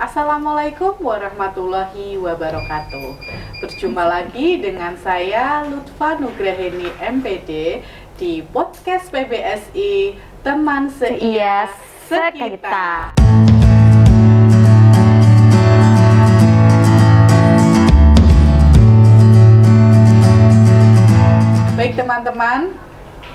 Assalamualaikum warahmatullahi wabarakatuh. Berjumpa lagi dengan saya Lutfa Nugraheni MPD di podcast PBSI Teman Seia Sekita. Baik teman-teman,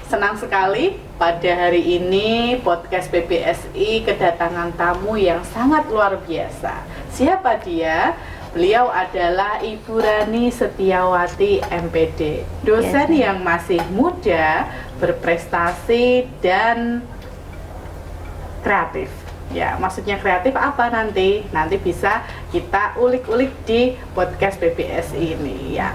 senang sekali pada hari ini podcast PBSI kedatangan tamu yang sangat luar biasa. Siapa dia? Beliau adalah Ibu Rani Setiawati MPD, dosen yang masih muda, berprestasi dan kreatif. Ya, maksudnya kreatif apa nanti? Nanti bisa kita ulik-ulik di podcast PBSI ini ya.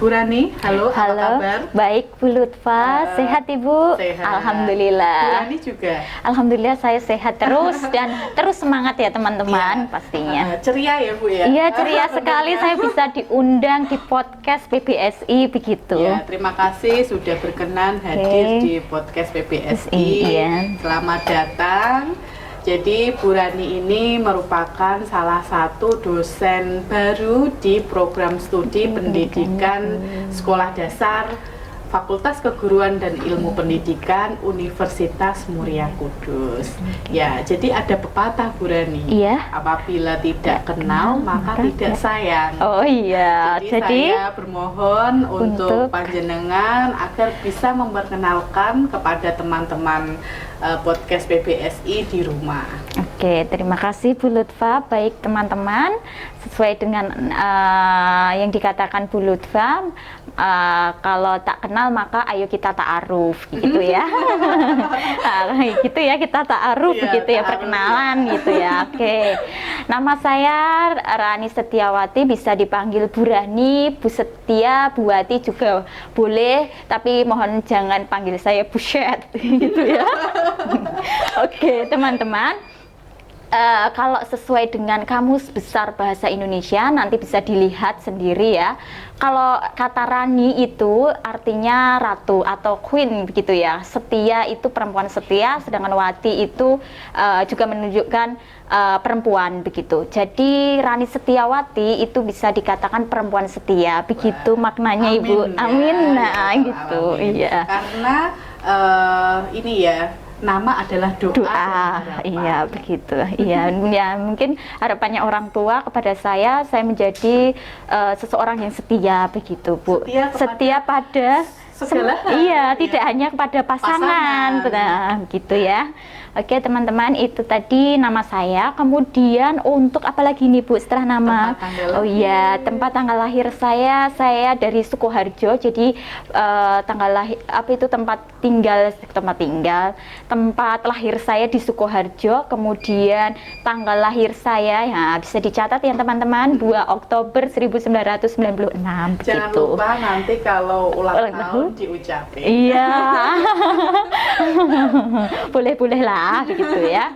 Bu Rani, halo, apa kabar? Baik Bu Lutfa, sehat Ibu? Sehat. Alhamdulillah. Bu Rani juga? Alhamdulillah saya sehat terus dan terus semangat ya teman-teman pastinya. Ceria ya Bu ya? Iya ceria sekali saya bisa diundang di podcast PBSI begitu. Ya, terima kasih sudah berkenan hadir di podcast PBSI. Iya. Selamat datang. Jadi Bu Rani ini merupakan salah satu dosen baru di program studi pendidikan sekolah dasar Fakultas Keguruan dan Ilmu Pendidikan Universitas Muria Kudus. Ya, jadi ada pepatah Bu Rani. Iya. Apabila tidak kenal maka tidak sayang. Oh iya. Jadi saya bermohon untuk panjenengan agar bisa memperkenalkan kepada teman-teman podcast PBSI di rumah. Oke, terima kasih Bu Lutfa. Baik teman-teman, sesuai dengan yang dikatakan Bu Lutfa, kalau tak kenal maka ayo kita ta'aruf gitu ya. Gitu ya, kita ta'aruf gitu ya, perkenalan gitu ya. Oke. Nama saya Rani Setiawati, bisa dipanggil Bu Rani, Bu Setia, Bu Wati juga boleh, tapi mohon jangan panggil saya Bu Syed gitu ya. Oke, teman-teman. Kalau sesuai dengan Kamus Besar Bahasa Indonesia nanti bisa dilihat sendiri ya. Kalau kata Rani itu artinya ratu atau queen begitu ya. Setia itu perempuan setia, sedangkan Wati itu juga menunjukkan perempuan begitu. Jadi Rani Setiawati itu bisa dikatakan perempuan setia. Begitu maknanya Amin, Ibu. ya. Amin. Nah, gitu. Amin. Iya. Karena ini ya, nama adalah doa. Iya begitu. Iya, ya mungkin harapannya orang tua kepada saya menjadi seseorang yang setia begitu, Bu. Setia pada segala hal. Iya, tidak hanya kepada pasangan. Nah, gitu ya. Oke teman-teman, itu tadi nama saya. Kemudian untuk apa lagi nih Bu setelah nama? Oh iya, tempat tanggal lahir saya dari Sukoharjo. Jadi tanggal lahir tempat lahir saya di Sukoharjo. Kemudian tanggal lahir saya ya bisa dicatat ya teman-teman, 2 Oktober 1996 Jangan begitu. lupa nanti kalau ulang tahun diucapin. Iya. Boleh-boleh lah begitu ya.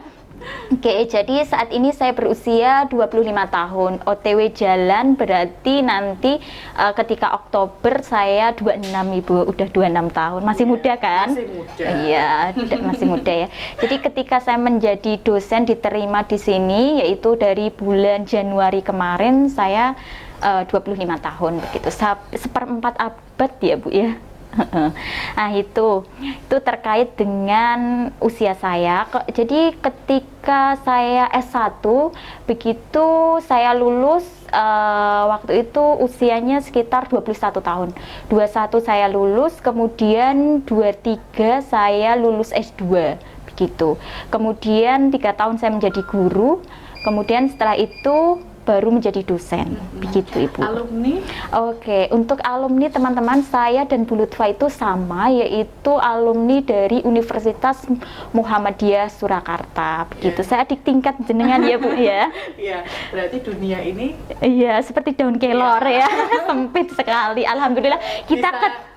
Oke, jadi saat ini saya berusia 25 tahun. OTW jalan berarti nanti ketika Oktober saya 26 Ibu, udah 26 tahun. Masih muda kan? Masih muda. Iya, masih muda ya. Jadi ketika saya menjadi dosen diterima di sini yaitu dari bulan Januari kemarin saya 25 tahun begitu. Seperempat abad ya Bu ya. Nah itu terkait dengan usia saya. Jadi ketika saya S1 begitu saya lulus waktu itu usianya sekitar 21 tahun. 21 saya lulus, kemudian 23 saya lulus S2 begitu. Kemudian 3 tahun saya menjadi guru. Kemudian setelah itu baru menjadi dosen, begitu Ibu. Alumni? Oke, untuk alumni teman-teman saya dan Bu Lutfa itu sama, yaitu alumni dari Universitas Muhammadiyah Surakarta, begitu. Saya di tingkat jenengan ya Bu ya. Iya, berarti dunia ini iya seperti daun kelor ya, sempit sekali. Alhamdulillah kita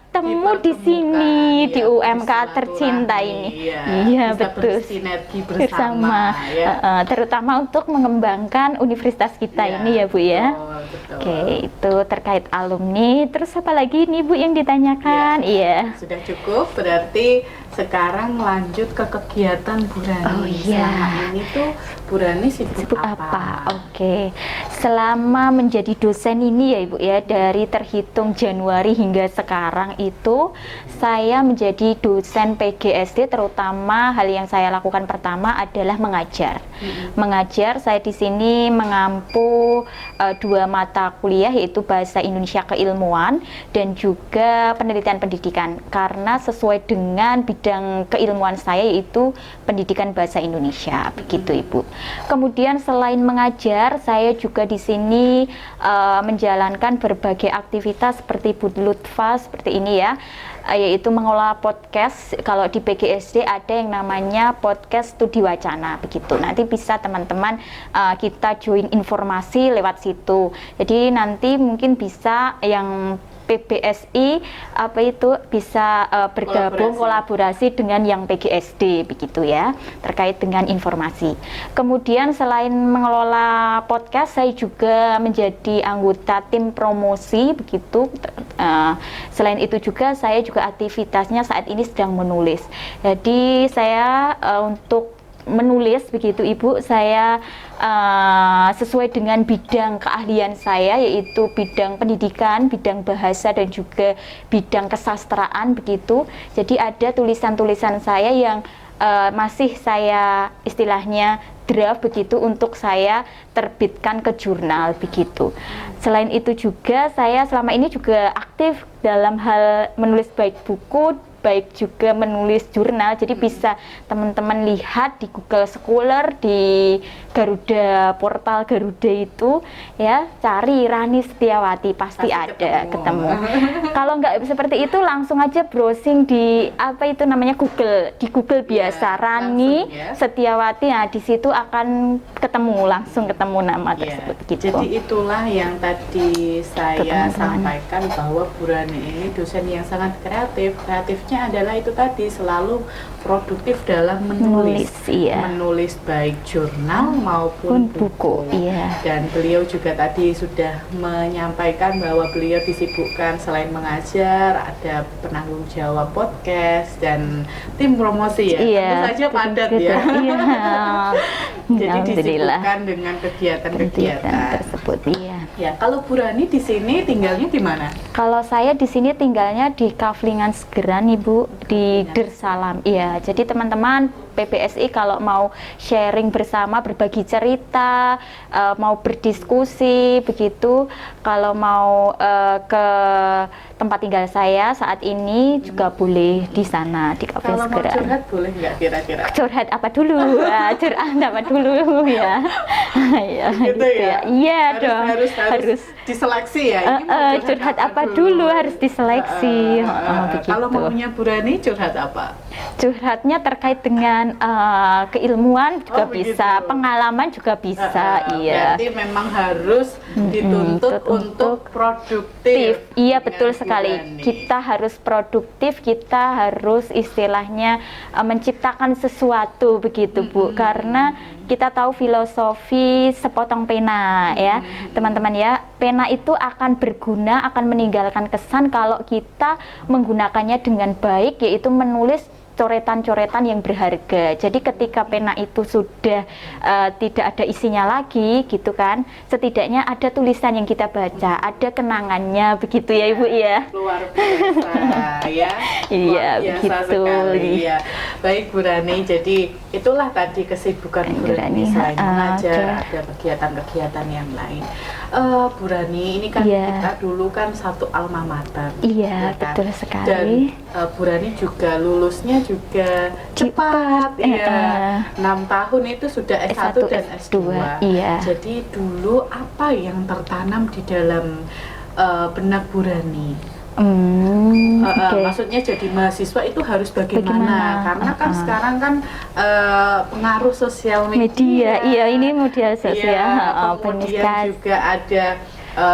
bertemu di sini di UMK tercinta ini. Iya, betul. Sinergi bersama ya. Terutama untuk mengembangkan universitas kita ini ya Bu ya. Betul. Oke, itu terkait alumni. Terus apa lagi nih Bu yang ditanyakan? Iya. Sudah cukup, berarti sekarang lanjut ke kegiatan Bu Rani. Oh iya. Selama ini tuh Bu Rani sibuk apa? Oke. Selama menjadi dosen ini ya Ibu ya, dari terhitung Januari hingga sekarang itu saya menjadi dosen PGSD, terutama hal yang saya lakukan pertama adalah mengajar. Mengajar, saya di sini mengampu 2 mata kuliah, yaitu Bahasa Indonesia Keilmuan dan juga Penelitian Pendidikan, karena sesuai dengan bidang keilmuan saya yaitu Pendidikan Bahasa Indonesia, begitu Ibu. Kemudian selain mengajar, saya juga di sini menjalankan berbagai aktivitas seperti Bu Lutfa seperti ini ya, yaitu mengelola podcast. Kalau di PGSD ada yang namanya podcast studi wacana, begitu. Nanti bisa teman-teman kita join informasi lewat situ. Jadi nanti mungkin bisa yang PBSI bisa bergabung kolaborasi dengan yang PGSD, begitu ya, terkait dengan informasi. Kemudian selain mengelola podcast, saya juga menjadi anggota tim promosi, begitu. Selain itu juga saya juga aktivitasnya saat ini sedang menulis. Jadi saya untuk menulis, begitu Ibu, saya sesuai dengan bidang keahlian saya, yaitu bidang pendidikan, bidang bahasa dan juga bidang kesastraan, begitu. Jadi ada tulisan-tulisan saya yang masih saya istilahnya draft, begitu, untuk saya terbitkan ke jurnal, begitu. Selain itu juga saya selama ini juga aktif dalam hal menulis baik buku, baik juga menulis jurnal. Jadi bisa teman-teman lihat di Google Scholar, di Garuda, portal Garuda itu ya, cari Rani Setiawati pasti ada ketemu. Kalau nggak seperti itu langsung aja browsing di Google, di Google biasa Rani Setiawati. Nah, di situ akan langsung ketemu nama tersebut, gitu. Jadi itulah yang tadi saya sampaikan, bahwa Bu Rani ini dosen yang sangat kreatif. Kreatifnya adalah itu tadi, selalu produktif dalam menulis, menulis baik jurnal maupun buku. Dan beliau juga tadi sudah menyampaikan bahwa beliau disibukkan selain mengajar, ada penanggung jawab podcast dan tim promosi ya. Tentu saja padat ya. Jadi disibukkan dengan kegiatan-kegiatan tersebut. Ya, kalau Bu Rani di sini tinggalnya di mana? Kalau saya di sini tinggalnya di Kaflingan Segeran, Ibu, di Dersalam. Iya, jadi teman-teman PBSI kalau mau sharing bersama, berbagi cerita, mau berdiskusi, begitu, kalau mau ke tempat tinggal saya saat ini juga boleh di sana, di Kaflingan Segeran. Kalau mau curhat boleh nggak kira-kira? Curhat apa dulu? Curhat apa dulu ya? Ya, gitu ya? Iya dong. Harus diseleksi ya. Ini curhat apa dulu? Harus diseleksi. Kalau maunya Bu Rani curhat apa? Curhatnya terkait dengan keilmuan juga bisa, pengalaman juga bisa. Berarti memang harus dituntut untuk produktif. Iya, betul sekali. Kita harus produktif, kita harus istilahnya menciptakan sesuatu, begitu Bu. Karena kita tahu filosofi sepotong pena ya, teman-teman ya. Pena itu akan berguna, akan meninggalkan kesan kalau kita menggunakannya dengan baik, yaitu menulis coretan-coretan yang berharga. Jadi ketika pena itu sudah tidak ada isinya lagi, gitu kan, setidaknya ada tulisan yang kita baca, ada kenangannya, begitu ya Ibu ya. Luar biasa ya. Iya, begitu. Ya. Baik Bu Rani, jadi itulah tadi kesibukan Bu Rani selain mengajar, ada kegiatan-kegiatan yang lain. Bu Rani, ini kan kita dulu kan satu alma mater. Iya, kan? betul sekali. Dan Bu Rani juga lulusnya juga cepat, ya. 6 tahun itu sudah S1 dan S2. Iya. Jadi dulu apa yang tertanam di dalam benak Bu Rani? Maksudnya jadi mahasiswa itu harus bagaimana? Karena kan sekarang kan pengaruh sosial media. Iya, ini media sosial. Kemudian juga ada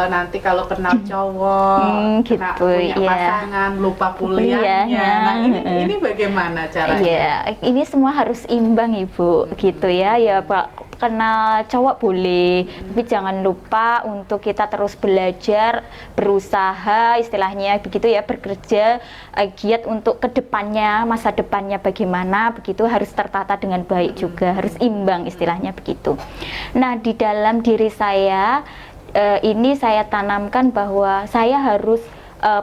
nanti kalau kenal cowok, gitu, punya iya. pasangan, lupa kuliahnya. Nah ini bagaimana caranya? Iya, ini semua harus imbang Ibu, gitu ya. Ya Pak, kenal cowok boleh, tapi jangan lupa untuk kita terus belajar, berusaha, istilahnya begitu ya, bekerja giat untuk kedepannya, masa depannya bagaimana, begitu harus tertata dengan baik juga, harus imbang istilahnya begitu. Nah di dalam diri saya ini saya tanamkan bahwa saya harus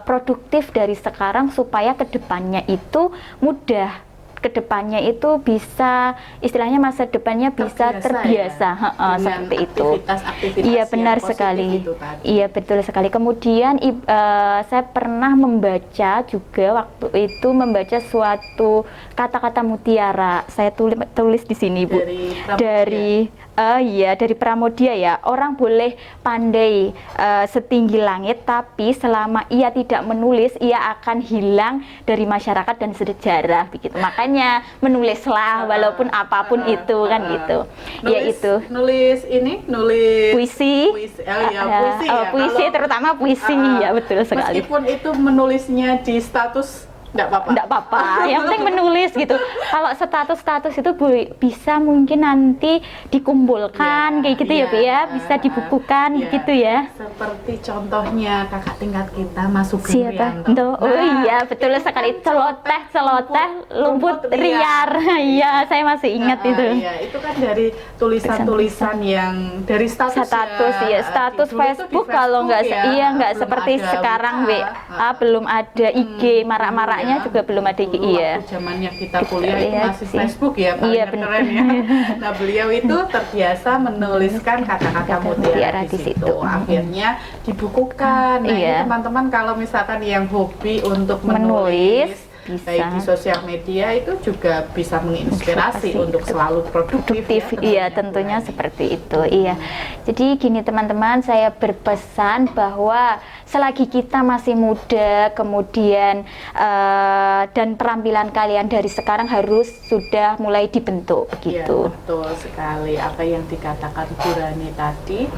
produktif dari sekarang supaya kedepannya itu mudah, kedepannya itu bisa istilahnya masa depannya bisa terbiasa ya? Seperti itu. Aktivitas Iya benar sekali. Iya betul sekali. Kemudian saya pernah membaca juga waktu itu membaca suatu kata-kata mutiara. Saya tulis di sini Bu. Dari Pramodia ya. Orang boleh pandai setinggi langit, tapi selama ia tidak menulis, ia akan hilang dari masyarakat dan sejarah begitu. Makanya menulislah walaupun apapun itu kan gitu. Nulis puisi. Puisi Kalau, terutama puisi ya betul sekali. Meskipun itu menulisnya di status enggak apa-apa. Yang penting menulis gitu. Kalau status itu bisa mungkin nanti dikumpulkan kayak gitu ya Bu ya, bisa dibukukan gitu ya. Seperti contohnya kakak tingkat kita Mas Sugeng Rianto. Oh iya betul sekali. Celoteh lumput liar. Iya, saya masih ingat itu. Iya, itu kan dari tulisan-tulisan yang dari status Facebook kalau nggak seperti sekarang WA belum ada, IG marak-maraknya juga belum ada. Iya. Zamannya kita kuliah itu masih Facebook ya, paling keren ya. Nah beliau itu terbiasa menuliskan kata-kata mutiara di situ. Akhirnya dibukukan. Nah ini teman-teman kalau misalkan yang hobi untuk menulis baik di sosial media itu juga bisa menginspirasi untuk selalu produktif ya, iya tentunya seperti itu. Iya, jadi gini teman-teman, saya berpesan bahwa selagi kita masih muda, kemudian dan perampilan kalian dari sekarang harus sudah mulai dibentuk begitu. Ya, betul sekali apa yang dikatakan Bu Rani tadi.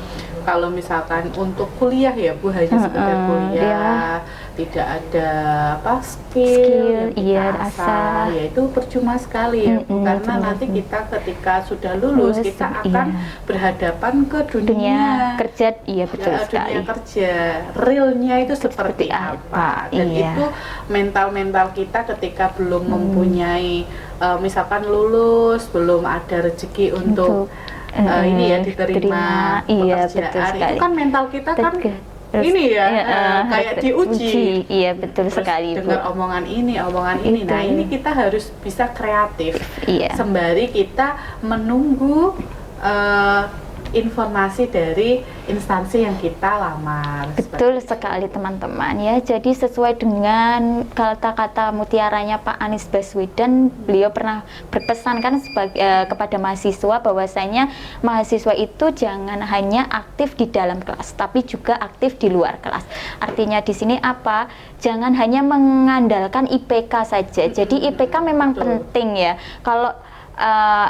Kalau misalkan untuk kuliah ya Bu, hanya sekedar kuliah, tidak ada skill yang kita asah, ya itu percuma sekali ya Bu, karena nanti kita ketika sudah lulus kita akan berhadapan ke dunia kerja. Iya betul sekali. Dunia kerja realnya itu seperti apa, dan itu mental kita ketika belum mempunyai misalkan lulus, belum ada rezeki untuk ini ya diterima pekerjaan, itu kan mental kita kan ini ya kayak diuji. Iya betul sekali dengar omongan ini. Nah ini kita harus bisa kreatif sembari kita menunggu informasi dari instansi yang kita lamar. Betul sekali teman-teman ya. Jadi sesuai dengan kata-kata mutiaranya Pak Anies Baswedan, beliau pernah berpesan kan kepada mahasiswa bahwasanya mahasiswa itu jangan hanya aktif di dalam kelas, tapi juga aktif di luar kelas. Artinya di sini apa? Jangan hanya mengandalkan IPK saja. Jadi IPK memang penting ya. Kalau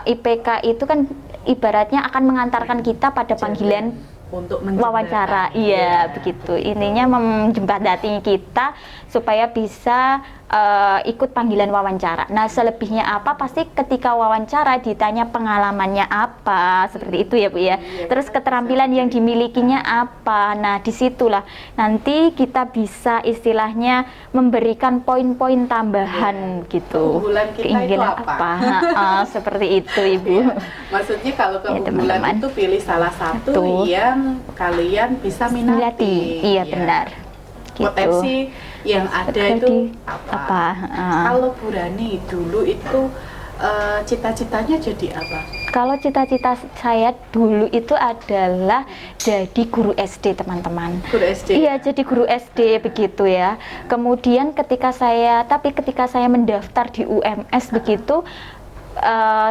IPK itu kan ibaratnya akan mengantarkan kita pada panggilan untuk wawancara. Iya begitu, ininya menjembatani kita supaya bisa ikut panggilan wawancara. Nah selebihnya apa, pasti ketika wawancara ditanya pengalamannya apa, seperti itu ya Bu ya. Terus keterampilan yang dimilikinya apa. Nah disitulah nanti kita bisa istilahnya memberikan poin-poin tambahan gitu. Keunggulan kita itu apa? Seperti itu Ibu. Maksudnya kalau keunggulan itu pilih salah satu yang kalian bisa minati. Iya benar. Potensi yang ada itu apa? Kalau Bu Rani dulu itu cita-citanya jadi apa? Kalau cita-cita saya dulu itu adalah jadi guru SD teman-teman. Guru SD? Iya jadi guru SD begitu ya. Kemudian ketika saya mendaftar di UMS begitu,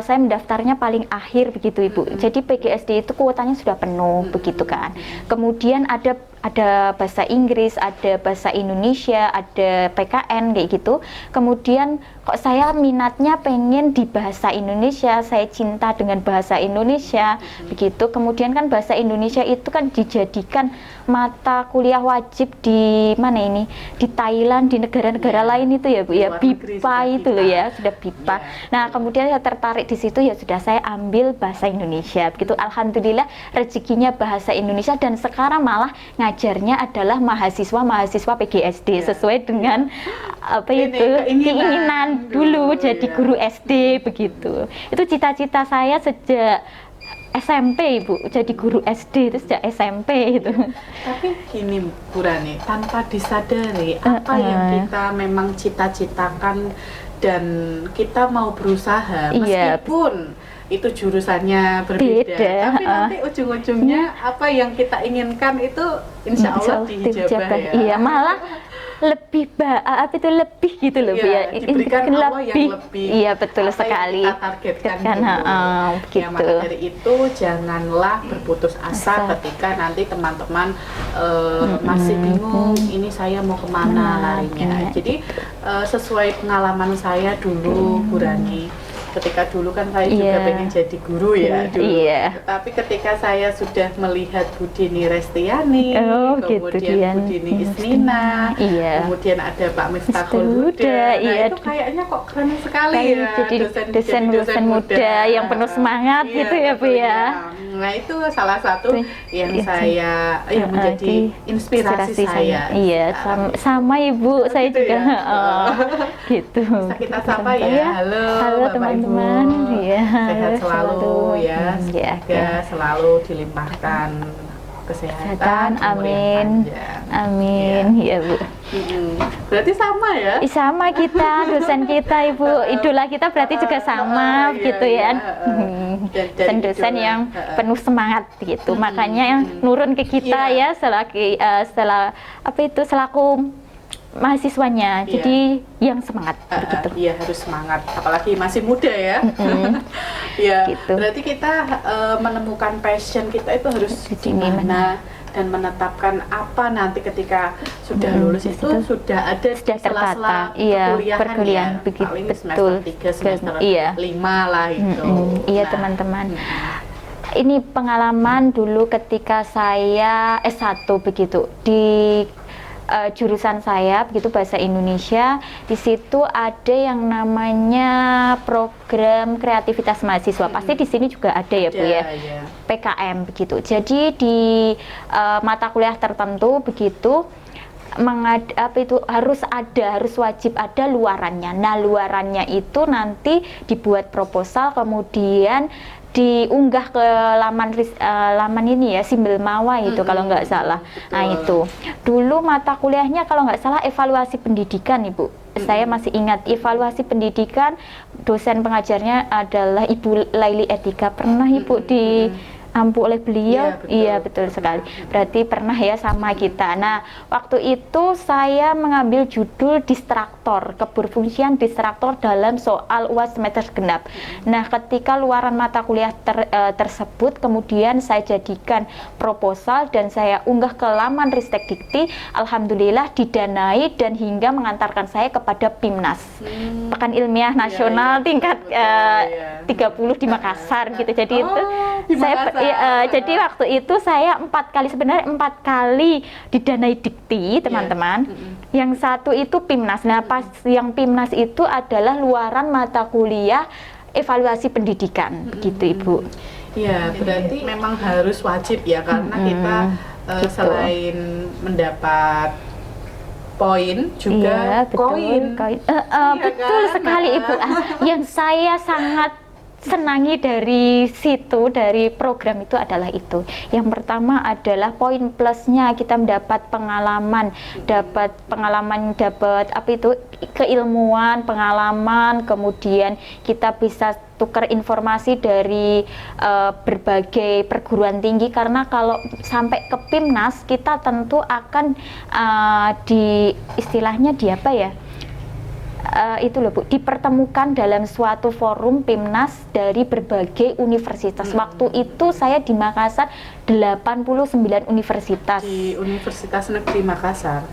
saya mendaftarnya paling akhir begitu Ibu. Jadi PGSD itu kuotanya sudah penuh begitu kan. Kemudian ada bahasa Inggris, ada bahasa Indonesia, ada PKN kayak gitu. Kemudian kok saya minatnya pengen di bahasa Indonesia, saya cinta dengan bahasa Indonesia begitu. Kemudian kan bahasa Indonesia itu kan dijadikan mata kuliah wajib di mana ini? Di Thailand, di negara-negara lain itu ya Bu ya, BIPA itu loh ya, sudah BIPA. Nah, kemudian saya tertarik di situ, ya sudah saya ambil bahasa Indonesia begitu. Alhamdulillah rezekinya bahasa Indonesia, dan sekarang malah ngajarnya adalah mahasiswa PGSD sesuai dengan keinginan dulu jadi guru SD begitu. Itu cita-cita saya sejak SMP Ibu, jadi guru SD itu sejak SMP itu. Tapi gini Bu Rani, tanpa disadari apa yang kita memang cita-citakan dan kita mau berusaha meskipun itu jurusannya berbeda, tapi nanti ujung-ujungnya apa yang kita inginkan itu insya Allah dijabah ya. Iya, malah lebih lebih gitu loh Bu ya, diberikan Allah yang lebih, iya betul sekali, kita targetkan gitu. Ya, maka dari itu janganlah berputus asa ketika nanti teman-teman masih bingung ini saya mau kemana larinya. Jadi sesuai pengalaman saya dulu Bu Rani, ketika dulu kan saya juga pengen jadi guru ya dulu. Tapi ketika saya sudah melihat Bu Dini Restiani, kemudian Bu Dini Isnina, kemudian ada Pak Miftahul Huda, itu kayaknya kok keren sekali ya, jadi dosen muda yang penuh semangat gitu ya Bu ya. Nah itu salah satu yang saya yang menjadi inspirasi saya. Iya, sama Ibu, saya juga gitu. Bisa kita sapa ya. Halo teman-teman, sehat selalu ya. Semoga selalu dilimpahkan kesehatan, amin, ya Bu. Berarti sama ya? Sama kita, dosen kita Ibu, idola kita berarti juga sama gitu ya. Dosen yang penuh semangat gitu, makanya yang nurun ke kita ya selaku mahasiswanya, jadi yang semangat begitu. Iya, harus semangat, apalagi masih muda ya. Ya, gitu. Berarti kita menemukan passion kita itu harus di mana dan menetapkan apa nanti ketika sudah lulus itu sudah ada sela-sela perkuliahan begitu, paling semester 3, semester 5 lah itu. Iya teman-teman. Ini pengalaman dulu ketika saya S1 begitu di jurusan saya begitu bahasa Indonesia. Di situ ada yang namanya program kreativitas mahasiswa. Pasti di sini juga ada ya Bu ya. PKM begitu. Jadi di mata kuliah tertentu begitu harus wajib ada luarannya. Nah, luarannya itu nanti dibuat proposal, kemudian diunggah ke laman ini ya, Simbel Mawa itu kalau nggak salah. Nah itu dulu mata kuliahnya kalau nggak salah evaluasi pendidikan Ibu. Saya masih ingat evaluasi pendidikan, dosen pengajarnya adalah Ibu Laili Etika. Pernah Ibu diampu oleh beliau? Iya betul sekali, berarti pernah ya sama kita. Nah waktu itu saya mengambil judul distraktor, keberfungsian distraktor dalam soal UAS semester genap. Nah ketika luaran mata kuliah tersebut kemudian saya jadikan proposal dan saya unggah ke laman Ristek Dikti. Alhamdulillah didanai dan hingga mengantarkan saya kepada PIMNAS, Pekan Ilmiah Nasional tingkat 30 di Makassar gitu. Jadi itu jadi waktu itu saya 4 kali didanai Dikti teman-teman. Yang satu itu PIMNAS. Nah pas yang PIMNAS itu adalah luaran mata kuliah evaluasi pendidikan gitu Ibu. Ya berarti memang harus wajib ya, karena kita selain mendapat poin juga koin. Betul sekali Ibu. Yang saya sangat senangi dari situ, dari program itu adalah itu. Yang pertama adalah poin plusnya, kita mendapat pengalaman, dapat keilmuan, pengalaman, kemudian kita bisa tukar informasi dari berbagai perguruan tinggi, karena kalau sampai ke PIMNAS kita tentu akan istilahnya itu loh Bu, dipertemukan dalam suatu forum PIMNAS dari berbagai universitas. Waktu itu saya di Makassar 89 universitas. Di Universitas Negeri Makassar?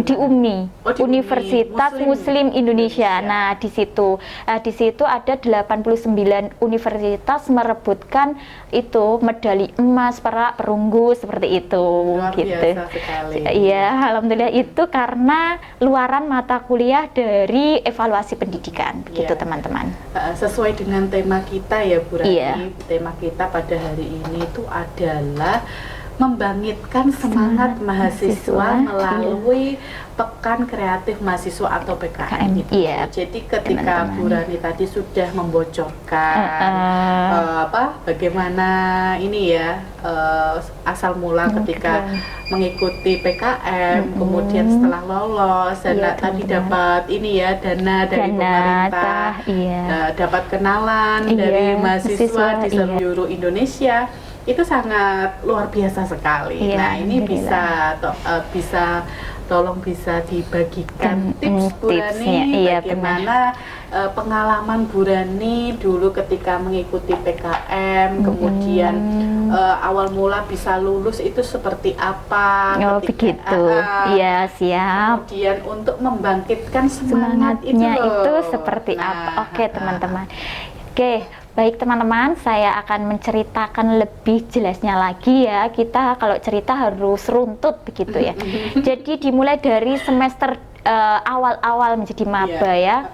Di UMI, di Universitas Muslim Indonesia. Nah, di situ ada 89 universitas merebutkan itu medali emas, perak, perunggu seperti itu. Luar gitu. Biasa sekali. Iya, alhamdulillah itu karena luaran mata kuliah dari evaluasi pendidikan, begitu teman-teman. Sesuai dengan tema kita ya Bu Rani, Iya. tema kita pada hari ini itu adalah membangkitkan semangat mahasiswa melalui Pekan Kreatif Mahasiswa atau PKM gitu. Iya. Jadi ketika Bu Rani tadi sudah membocorkan bagaimana ini ya asal mula ketika mengikuti PKM, kemudian setelah lolos dan tadi dapat ini ya dana dari pemerintah, dapat kenalan dari mahasiswa di seluruh Indonesia. Itu sangat luar biasa sekali. Nah, ini bisa tolong bisa dibagikan tips Bu Rani bagaimana pengalaman Bu Rani dulu ketika mengikuti PKM, kemudian awal mula bisa lulus itu seperti apa? Begitu. Iya, siap. Kemudian untuk membangkitkan semangatnya itu seperti apa? Oke, teman-teman. Oke, baik teman-teman, saya akan menceritakan lebih jelasnya lagi ya. Kita kalau cerita harus runtut begitu ya. Jadi dimulai dari semester awal-awal menjadi maba ya.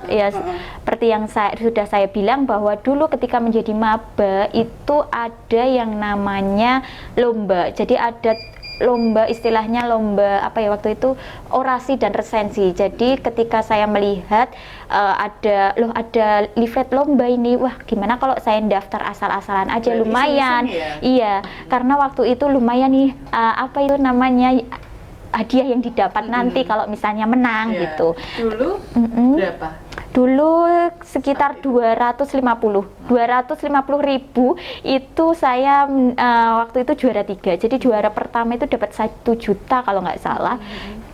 Seperti yang sudah saya bilang bahwa dulu ketika menjadi maba itu ada yang namanya lomba. Jadi ada lomba, istilahnya lomba apa ya waktu itu, orasi dan resensi. Jadi ketika saya melihat ada leaflet lomba ini, wah gimana kalau saya daftar asal-asalan aja. Berarti lumayan iya, karena waktu itu lumayan nih apa itu namanya, hadiah yang didapat nanti kalau misalnya menang gitu. Dulu berapa? Dulu sekitar 250.000 itu saya waktu itu juara 3. Jadi juara pertama itu dapat 1 juta kalau nggak salah.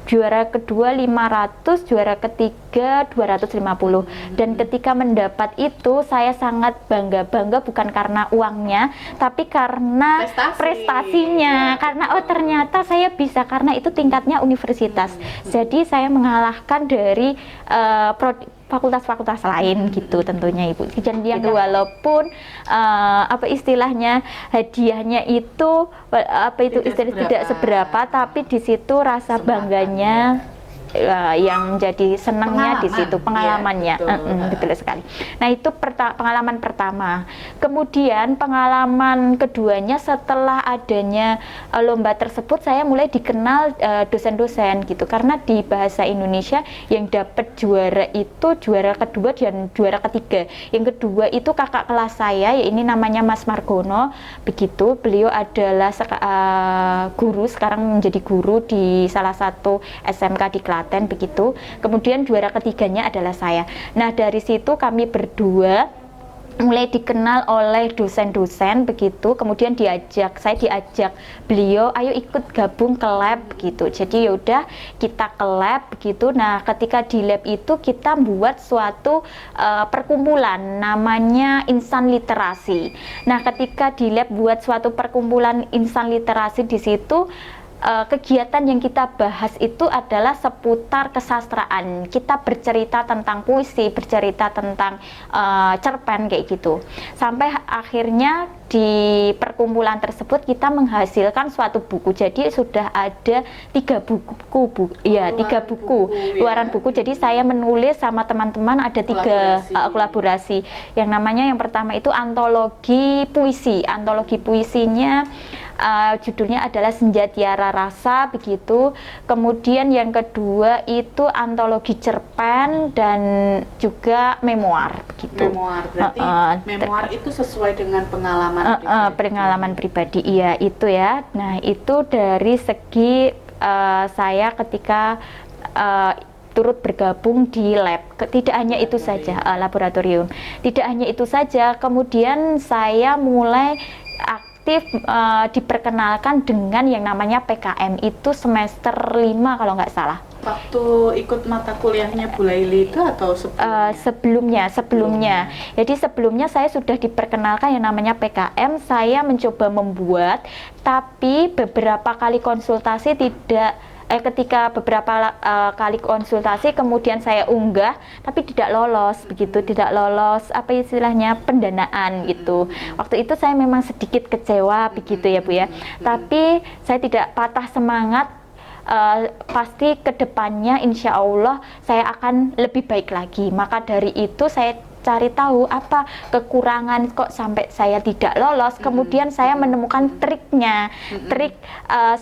Juara kedua 500, juara ketiga 250. Dan ketika mendapat itu saya sangat bangga bukan karena uangnya, tapi karena prestasinya. Karena ternyata saya bisa, karena itu tingkatnya universitas. Jadi saya mengalahkan dari fakultas-fakultas lain gitu tentunya Ibu. Jadi yang walaupun apa istilahnya hadiahnya itu tidak seberapa, tapi di situ rasa bangganya yang jadi senangnya di situ, pengalamannya. Betul sekali. Nah, itu pengalaman pertama. Kemudian pengalaman keduanya, setelah adanya lomba tersebut saya mulai dikenal dosen-dosen gitu, karena di bahasa Indonesia yang dapat juara itu juara kedua dan juara ketiga. Yang kedua itu kakak kelas saya, ini namanya Mas Margono begitu. Beliau adalah guru, sekarang menjadi guru di salah satu SMK di Klaten begitu. Kemudian juara ketiganya adalah saya. Nah, dari situ kami berdua mulai dikenal oleh dosen-dosen begitu. Kemudian saya diajak beliau, ayo ikut gabung ke lab gitu. Jadi yaudah kita ke lab begitu. Nah, ketika di lab itu kita buat suatu perkumpulan namanya insan literasi. Nah, ketika di lab buat suatu perkumpulan insan literasi, di situ kegiatan yang kita bahas itu adalah seputar kesastraan. Kita bercerita tentang puisi, bercerita tentang cerpen kayak gitu. Sampai akhirnya di perkumpulan tersebut kita menghasilkan suatu buku. Jadi sudah ada 3 buku, luaran buku. Jadi saya menulis sama teman-teman ada 3 kolaborasi. Yang namanya yang pertama itu antologi puisi. Antologi puisinya judulnya adalah Senja Tiara Rasa begitu. Kemudian yang kedua itu antologi cerpen dan juga memoir begitu. Memoir berarti memoir itu sesuai dengan pengalaman pribadi. Iya, itu ya. Nah, itu dari segi saya ketika turut bergabung di lab. Tidak hanya itu saja, laboratorium. Tidak hanya itu saja, kemudian saya mulai diperkenalkan dengan yang namanya PKM itu semester 5 kalau nggak salah. waktu ikut mata kuliahnya Bu Laili itu atau sebelumnya. Jadi sebelumnya saya sudah diperkenalkan yang namanya PKM, saya mencoba membuat, tapi beberapa kali konsultasi ketika beberapa kali konsultasi kemudian saya unggah tapi tidak lolos apa istilahnya pendanaan gitu. Waktu itu saya memang sedikit kecewa begitu ya Bu ya. Tapi saya tidak patah semangat. Pasti kedepannya insya Allah saya akan lebih baik lagi. Maka dari itu saya cari tahu apa kekurangan kok sampai saya tidak lolos. Kemudian saya menemukan triknya,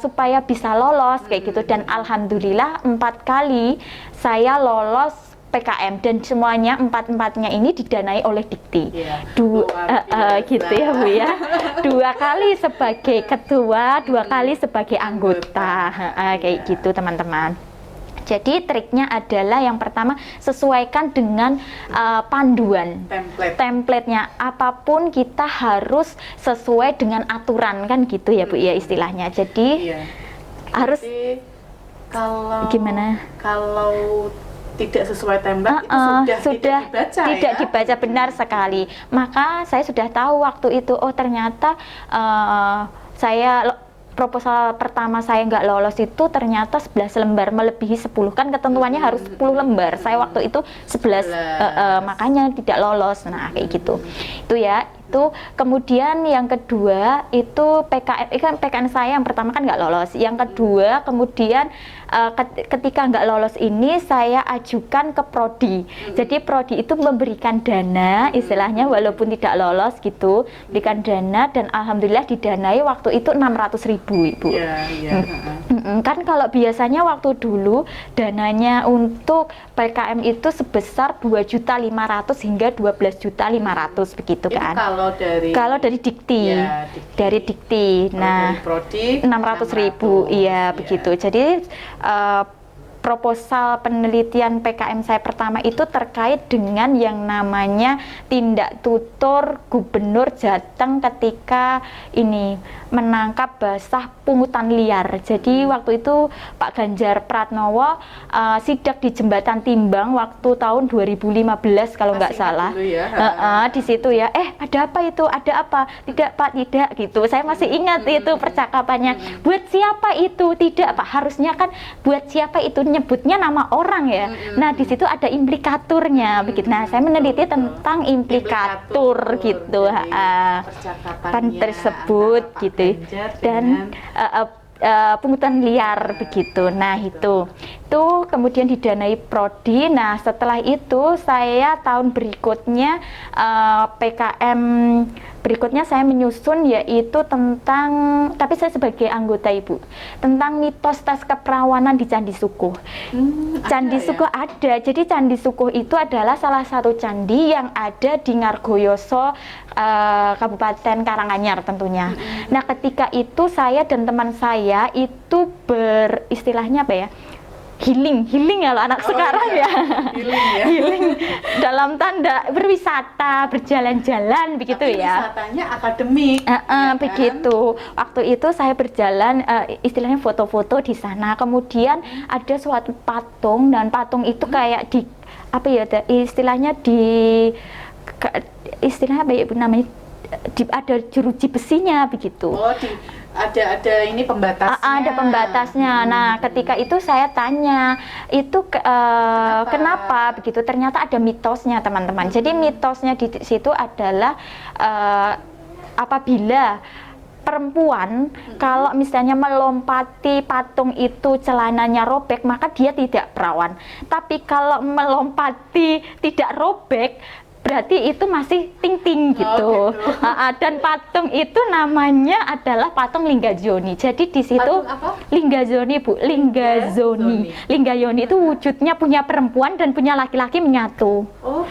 supaya bisa lolos kayak gitu. Dan alhamdulillah 4 kali saya lolos PKM dan semuanya empatnya ini didanai oleh Dikti. Gitu ya Bu ya. 2 kali sebagai ketua, 2 kali sebagai anggota, kayak gitu teman-teman. Jadi triknya adalah yang pertama sesuaikan dengan panduan template-nya, apapun kita harus sesuai dengan aturan kan gitu ya Bu ya istilahnya. Jadi harus kalau gimana? Kalau tidak sesuai template itu sudah tidak dibaca benar sekali. Maka saya sudah tahu waktu itu ternyata saya proposal pertama saya nggak lolos itu ternyata 11 lembar melebihi 10 kan ketentuannya harus 10 lembar. Saya waktu itu 11 makanya tidak lolos. Nah kayak gitu. Itu ya. Kemudian yang kedua itu PKN saya yang pertama kan nggak lolos. Yang kedua kemudian ketika nggak lolos ini saya ajukan ke Prodi. Jadi Prodi itu memberikan dana istilahnya walaupun tidak lolos gitu, berikan dana dan alhamdulillah didanai waktu itu 600.000 Ibu. Kan kalau biasanya waktu dulu dananya untuk PKM itu sebesar 2.500.000 hingga 12.500.000 begitu kan. Kalau dari Dikti, dari Dikti. Nah, dari Prodi 600.000, iya begitu. Jadi proposal penelitian PKM saya pertama itu terkait dengan yang namanya tindak tutur Gubernur Jateng ketika ini menangkap basah pungutan liar. Jadi waktu itu Pak Ganjar Pranowo sidak di Jembatan Timbang waktu tahun 2015 kalau nggak salah. Di situ ya, ada apa itu? Ada apa? Tidak Pak, tidak gitu. Saya masih ingat itu percakapannya. Buat siapa itu? Tidak Pak, harusnya kan buat siapa itu, nyebutnya nama orang ya. Nah di situ ada implikaturnya begitu. Nah saya meneliti tentang implikatur gitu percakapan tersebut gitu dan pungutan liar begitu. Nah itu kemudian didanai Prodi. Nah setelah itu saya tahun berikutnya PKM berikutnya saya menyusun yaitu tentang, tapi saya sebagai anggota Ibu, tentang mitos tes keperawanan di Candi Sukuh. Candi Sukuh ada, jadi Candi Sukuh itu adalah salah satu candi yang ada di Ngargoyoso, Kabupaten Karanganyar tentunya. Nah ketika itu saya dan teman saya itu beristilahnya apa ya? Healing ya loh anak sekarang ya. Healing dalam tanda berwisata, berjalan-jalan begitu. Tapi ya. Wisatanya akademik. Ya begitu. Kan? Waktu itu saya berjalan istilahnya foto-foto di sana. Kemudian ada suatu patung dan patung itu kayak di apa ya istilahnya istilahnya apa ya namanya ada jeruji besinya begitu. Ada ini pembatasnya. Ada pembatasnya. Nah, ketika itu saya tanya, itu kenapa begitu? Ternyata ada mitosnya, teman-teman. Jadi mitosnya di situ adalah apabila perempuan kalau misalnya melompati patung itu celananya robek, maka dia tidak perawan. Tapi kalau melompati tidak robek, berarti itu masih ting-ting gitu. Dan patung itu namanya adalah patung Linggazoni. Jadi di situ Linggazoni Bu, Linggazoni itu wujudnya punya perempuan dan punya laki-laki menyatu.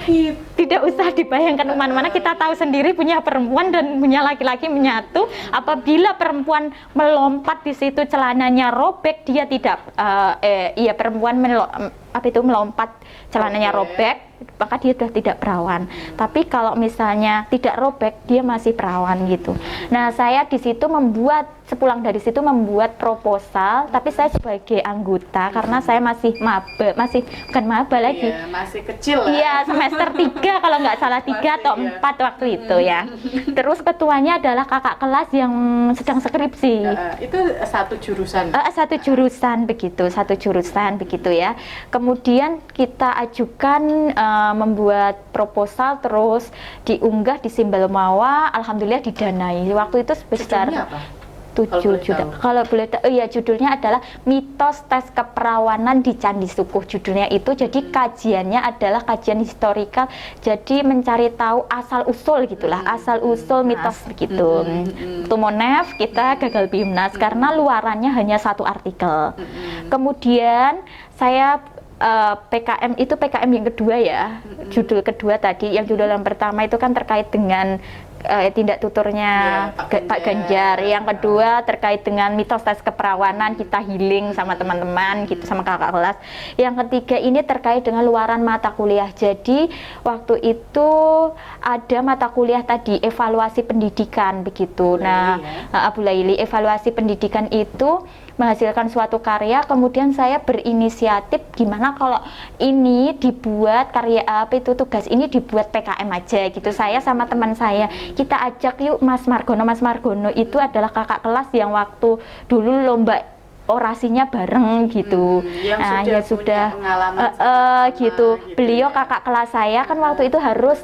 Gitu. Tidak usah dibayangkan kemana-mana, kita tahu sendiri punya perempuan dan punya laki-laki menyatu. Apabila perempuan melompat di situ celananya robek, dia tidak perempuan melompat celananya robek maka dia sudah tidak perawan. Tapi kalau misalnya tidak robek, dia masih perawan gitu. Nah, saya di situ sepulang dari situ membuat proposal, tapi saya sebagai anggota karena saya masih bukan maba lagi. Iya, masih kecil lah. Iya, semester 3 kalau nggak salah 3 atau 4 waktu itu ya. Terus ketuanya adalah kakak kelas yang sedang skripsi. Itu satu jurusan. Satu jurusan begitu ya. Kemudian kita ajukan membuat proposal, terus diunggah di Simbal Mawa, alhamdulillah didanai. Waktu itu sebesar Judulnya apa? 7 juta. Kalau boleh tahu, iya judulnya adalah Mitos Tes Keperawanan di Candi Sukuh. Judulnya itu, jadi kajiannya adalah kajian historikal. Jadi mencari tahu asal usul gitulah, asal usul mitos begitu. Tumonef kita gagal BIMNAS karena luarannya hanya satu artikel. Kemudian saya PKM itu PKM yang kedua ya, judul kedua tadi. Yang judul yang pertama itu kan terkait dengan tindak tuturnya Pak Ganjar. Yang kedua terkait dengan mitos tes keperawanan, kita healing sama teman-teman gitu, sama kakak kelas. Yang ketiga ini terkait dengan luaran mata kuliah. Jadi waktu itu ada mata kuliah tadi evaluasi pendidikan begitu. Nah, Abu Laili, evaluasi pendidikan itu menghasilkan suatu karya, kemudian saya berinisiatif gimana kalau ini dibuat karya tugas ini dibuat PKM aja gitu. Saya sama teman saya, kita ajak yuk Mas Margono itu adalah kakak kelas yang waktu dulu lomba orasinya bareng gitu. Yang sudah pengalaman gitu. Beliau kakak kelas saya kan waktu itu harus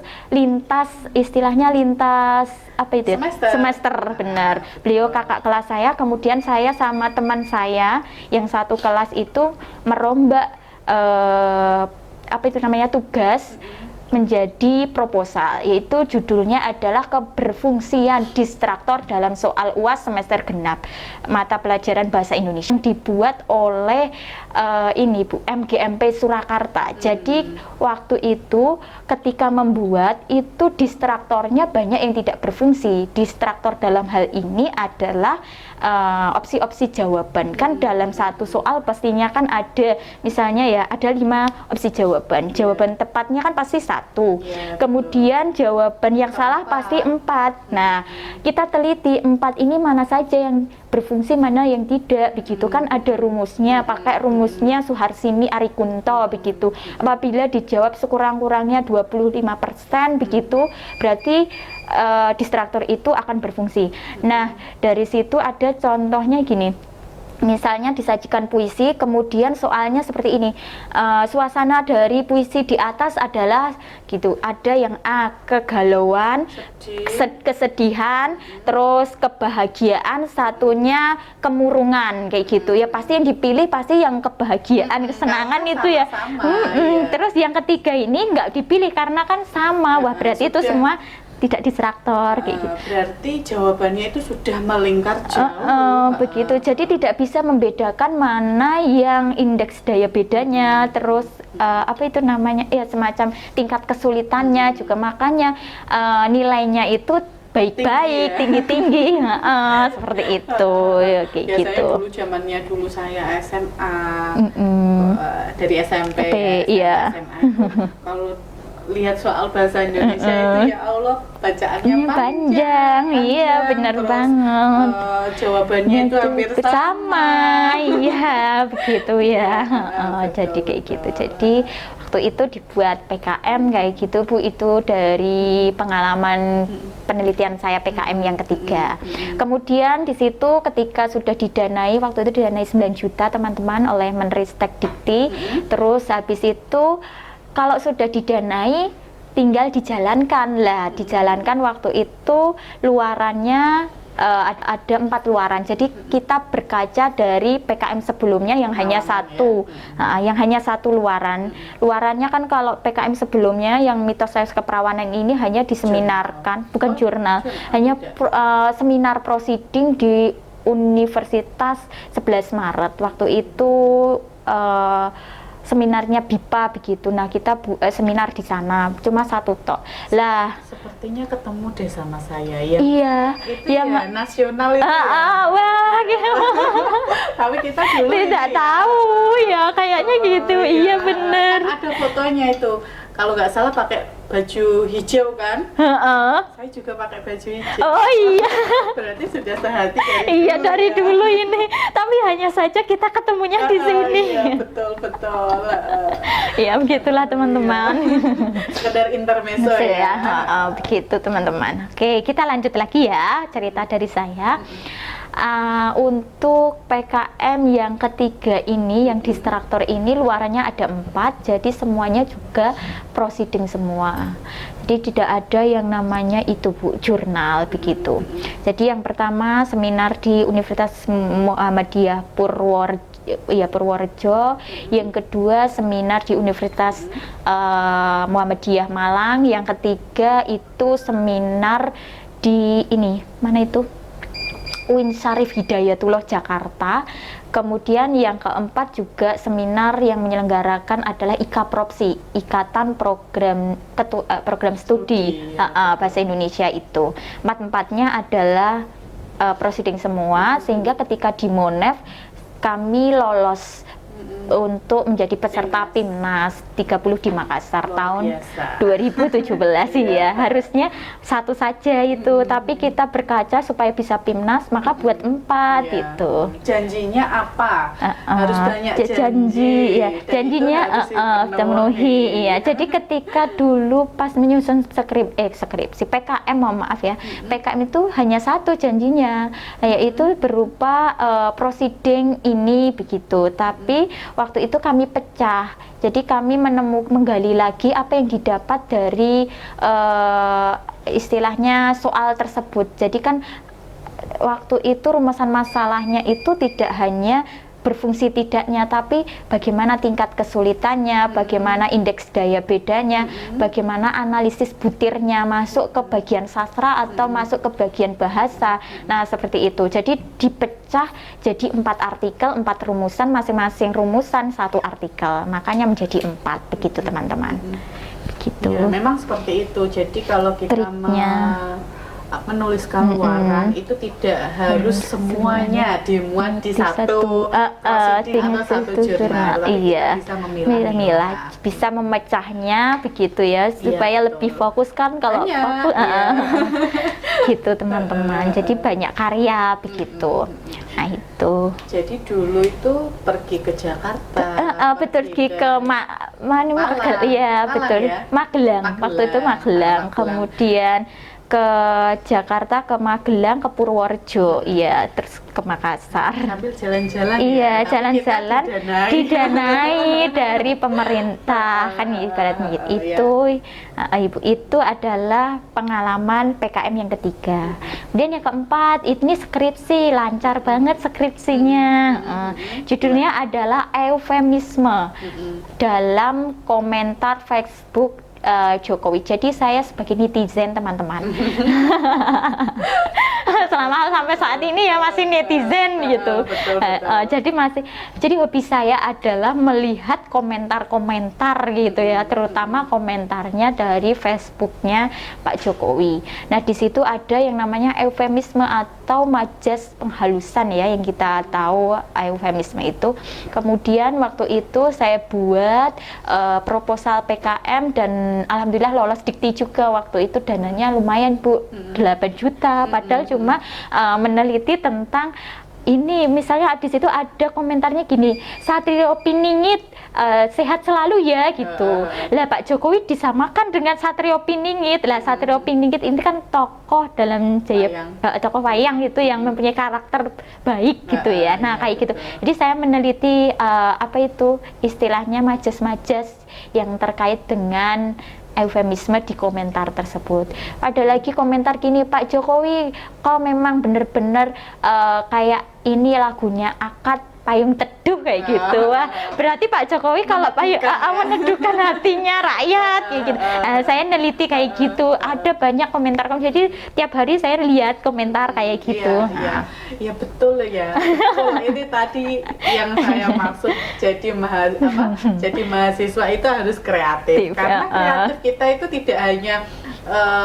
istilahnya lintas apa itu? Semester, benar. Beliau kakak kelas saya, kemudian saya sama teman saya yang satu kelas itu merombak tugas menjadi proposal, yaitu judulnya adalah keberfungsian distraktor dalam soal UAS semester genap mata pelajaran bahasa Indonesia, yang dibuat oleh MGMP Surakarta. Jadi waktu itu ketika membuat itu distraktornya banyak yang tidak berfungsi. Distraktor dalam hal ini adalah opsi-opsi jawaban. Kan dalam satu soal pastinya kan ada, misalnya ya ada 5 opsi jawaban. Jawaban tepatnya kan pasti 1. Kemudian jawaban yang salah pasti 4. Nah, kita teliti 4 ini mana saja yang berfungsi, mana yang tidak begitu. Kan ada rumusnya, pakai rumusnya Suharsini Arikunto begitu. Apabila dijawab sekurang-kurangnya 25% begitu, berarti distraktor itu akan berfungsi. Nah, dari situ ada contohnya gini. Misalnya disajikan puisi, kemudian soalnya seperti ini, suasana dari puisi di atas adalah gitu, ada yang A, kegalauan, kesedihan, terus kebahagiaan, satunya kemurungan kayak gitu ya. Pasti yang dipilih pasti yang kebahagiaan, kesenangan itu ya. Terus yang ketiga ini nggak dipilih karena kan sama. Wah, berarti itu semua tidak distraktor kayak gitu. Berarti jawabannya itu sudah melingkar jauh. Begitu. Jadi tidak bisa membedakan mana yang indeks daya bedanya, terus semacam tingkat kesulitannya juga, makanya nilainya itu baik-baik, tinggi-tinggi, seperti itu, ya, kayak biasanya gitu. Dulu zamannya saya SMA, dari SMP, SMA itu, kalau lihat soal bahasa Indonesia itu ya Allah, bacaannya panjang, iya benar banget. Jawabannya itu hampir sama. Iya begitu ya. Jadi kayak gitu. Jadi waktu itu dibuat PKM kayak gitu Bu, itu dari pengalaman penelitian saya PKM yang ketiga. Kemudian di situ ketika sudah didanai, waktu itu didanai 9 juta teman-teman oleh Menristek Dikti. Terus habis itu kalau sudah didanai tinggal dijalankan lah. Dijalankan waktu itu luarannya ada 4 luaran. Jadi kita berkaca dari PKM sebelumnya yang hanya satu, yang hanya 1 luaran. Luarannya kan kalau PKM sebelumnya yang mitos tes keperawanan ini hanya diseminarkan, bukan jurnal, hanya seminar proceeding di Universitas 11 Maret. Waktu itu seminarnya BIPA begitu. Nah, kita seminar di sana cuma 1 tok. Lah, sepertinya ketemu deh sama saya ya. Iya, itu yang nasional itu. Wah, gitu. Tapi kita dulu tidak tahu ya, kayaknya gitu. Iya bener. Ada fotonya itu. kalau nggak salah pakai baju hijau kan? Heeh. Saya juga pakai baju hijau. Oh iya. Berarti sudah sehati dari Iya dulu, dari ya? dulu ini, tapi hanya saja kita ketemunya di sini. Iya, betul. Ya begitulah teman-teman. Sekedar intermezzo ya. Begitu teman-teman. Oke, kita lanjut lagi ya cerita dari saya. Untuk PKM yang ketiga ini, yang distraktor ini luarannya ada 4, jadi semuanya juga proceeding semua. Jadi tidak ada yang namanya itu Bu, jurnal begitu. Jadi yang pertama seminar di Universitas Muhammadiyah Purworejo, yang kedua seminar di Universitas Muhammadiyah Malang, yang ketiga itu seminar di ini, mana itu? UIN Syarif Hidayatullah Jakarta. Kemudian yang keempat juga seminar yang menyelenggarakan adalah IKAPROPSI, Ikatan Program Studi Bahasa Indonesia itu. Empatnya adalah proceeding semua, sehingga ketika di Monef kami lolos untuk menjadi peserta PIMNAS 30 di Makassar tahun 2017 ya. Harusnya satu saja itu, tapi kita berkaca supaya bisa PIMNAS maka buat 4 itu. Janjinya apa? Harus banyak janji ya. Janjinya terpenuhi ya. Jadi ketika dulu pas menyusun skripsi PKM, mohon maaf ya. PKM itu hanya satu janjinya, yaitu berupa proceeding ini begitu. Tapi waktu itu kami pecah, jadi kami menggali lagi apa yang didapat dari istilahnya soal tersebut. Jadi kan waktu itu rumusan masalahnya itu tidak hanya berfungsi tidaknya, tapi bagaimana tingkat kesulitannya, bagaimana indeks daya bedanya, bagaimana analisis butirnya masuk ke bagian sastra atau masuk ke bagian bahasa. Nah seperti itu, jadi dipecah jadi 4 artikel, 4 rumusan, masing-masing rumusan 1 artikel, makanya menjadi 4 begitu teman-teman. Begitu. Ya, memang seperti itu. Jadi kalau kita menuliskan luaran itu tidak harus semuanya dimuat di satu proceeding atau satu jurnal. Iya, bisa memilah, bisa memecahnya begitu ya, supaya lebih fokus kan. Kalau fokus gitu teman-teman. Jadi banyak karya begitu. Nah itu. Jadi dulu itu pergi ke Jakarta. Betul, pergi ke Magelang. Iya betul, Magelang. Waktu itu Magelang. Kemudian ke Jakarta, ke Magelang, ke Purworejo, iya, terus ke Makassar. Sambil jalan-jalan. Iya, jalan-jalan didanai dari pemerintah kan ibaratnya itu. Ibu, itu adalah pengalaman PKM yang ketiga. Kemudian yang keempat, ini skripsi, lancar banget skripsinya. Judulnya adalah eufemisme dalam komentar Facebook Jokowi. Jadi saya sebagai netizen teman-teman selama sampai saat ini ya masih netizen gitu. Jadi hobi saya adalah melihat komentar-komentar gitu ya, terutama komentarnya dari Facebooknya Pak Jokowi. Nah di situ ada yang namanya eufemisme atau majas penghalusan ya, yang kita tahu eufemisme itu. Kemudian waktu itu saya buat proposal PKM dan alhamdulillah lolos dikti juga. Waktu itu dananya lumayan Bu, 8 juta, padahal cuma meneliti tentang ini. Misalnya di situ ada komentarnya gini, Satrio Piningit sehat selalu ya gitu. Lah Pak Jokowi disamakan dengan Satrio Piningit. Lah Satrio Piningit ini kan tokoh dalam tokoh wayang itu yang mempunyai karakter baik gitu ya. Nah kayak gitu. Jadi saya meneliti apa itu istilahnya majas-majas yang terkait dengan eufemisme di komentar tersebut. Ada lagi komentar gini, Pak Jokowi kau memang benar-benar kayak ini lagunya Akad Payung Teduh kayak gitu. Wah, berarti Pak Jokowi kalau meneduhkan hatinya rakyat kayak gitu. Saya neliti kayak gitu. Ada banyak komentar. Jadi tiap hari saya lihat komentar kayak gitu. Iya betul ya. Betul. Ini tadi yang saya maksud, jadi mahasiswa itu harus kreatif. Karena kreatif kita itu tidak hanya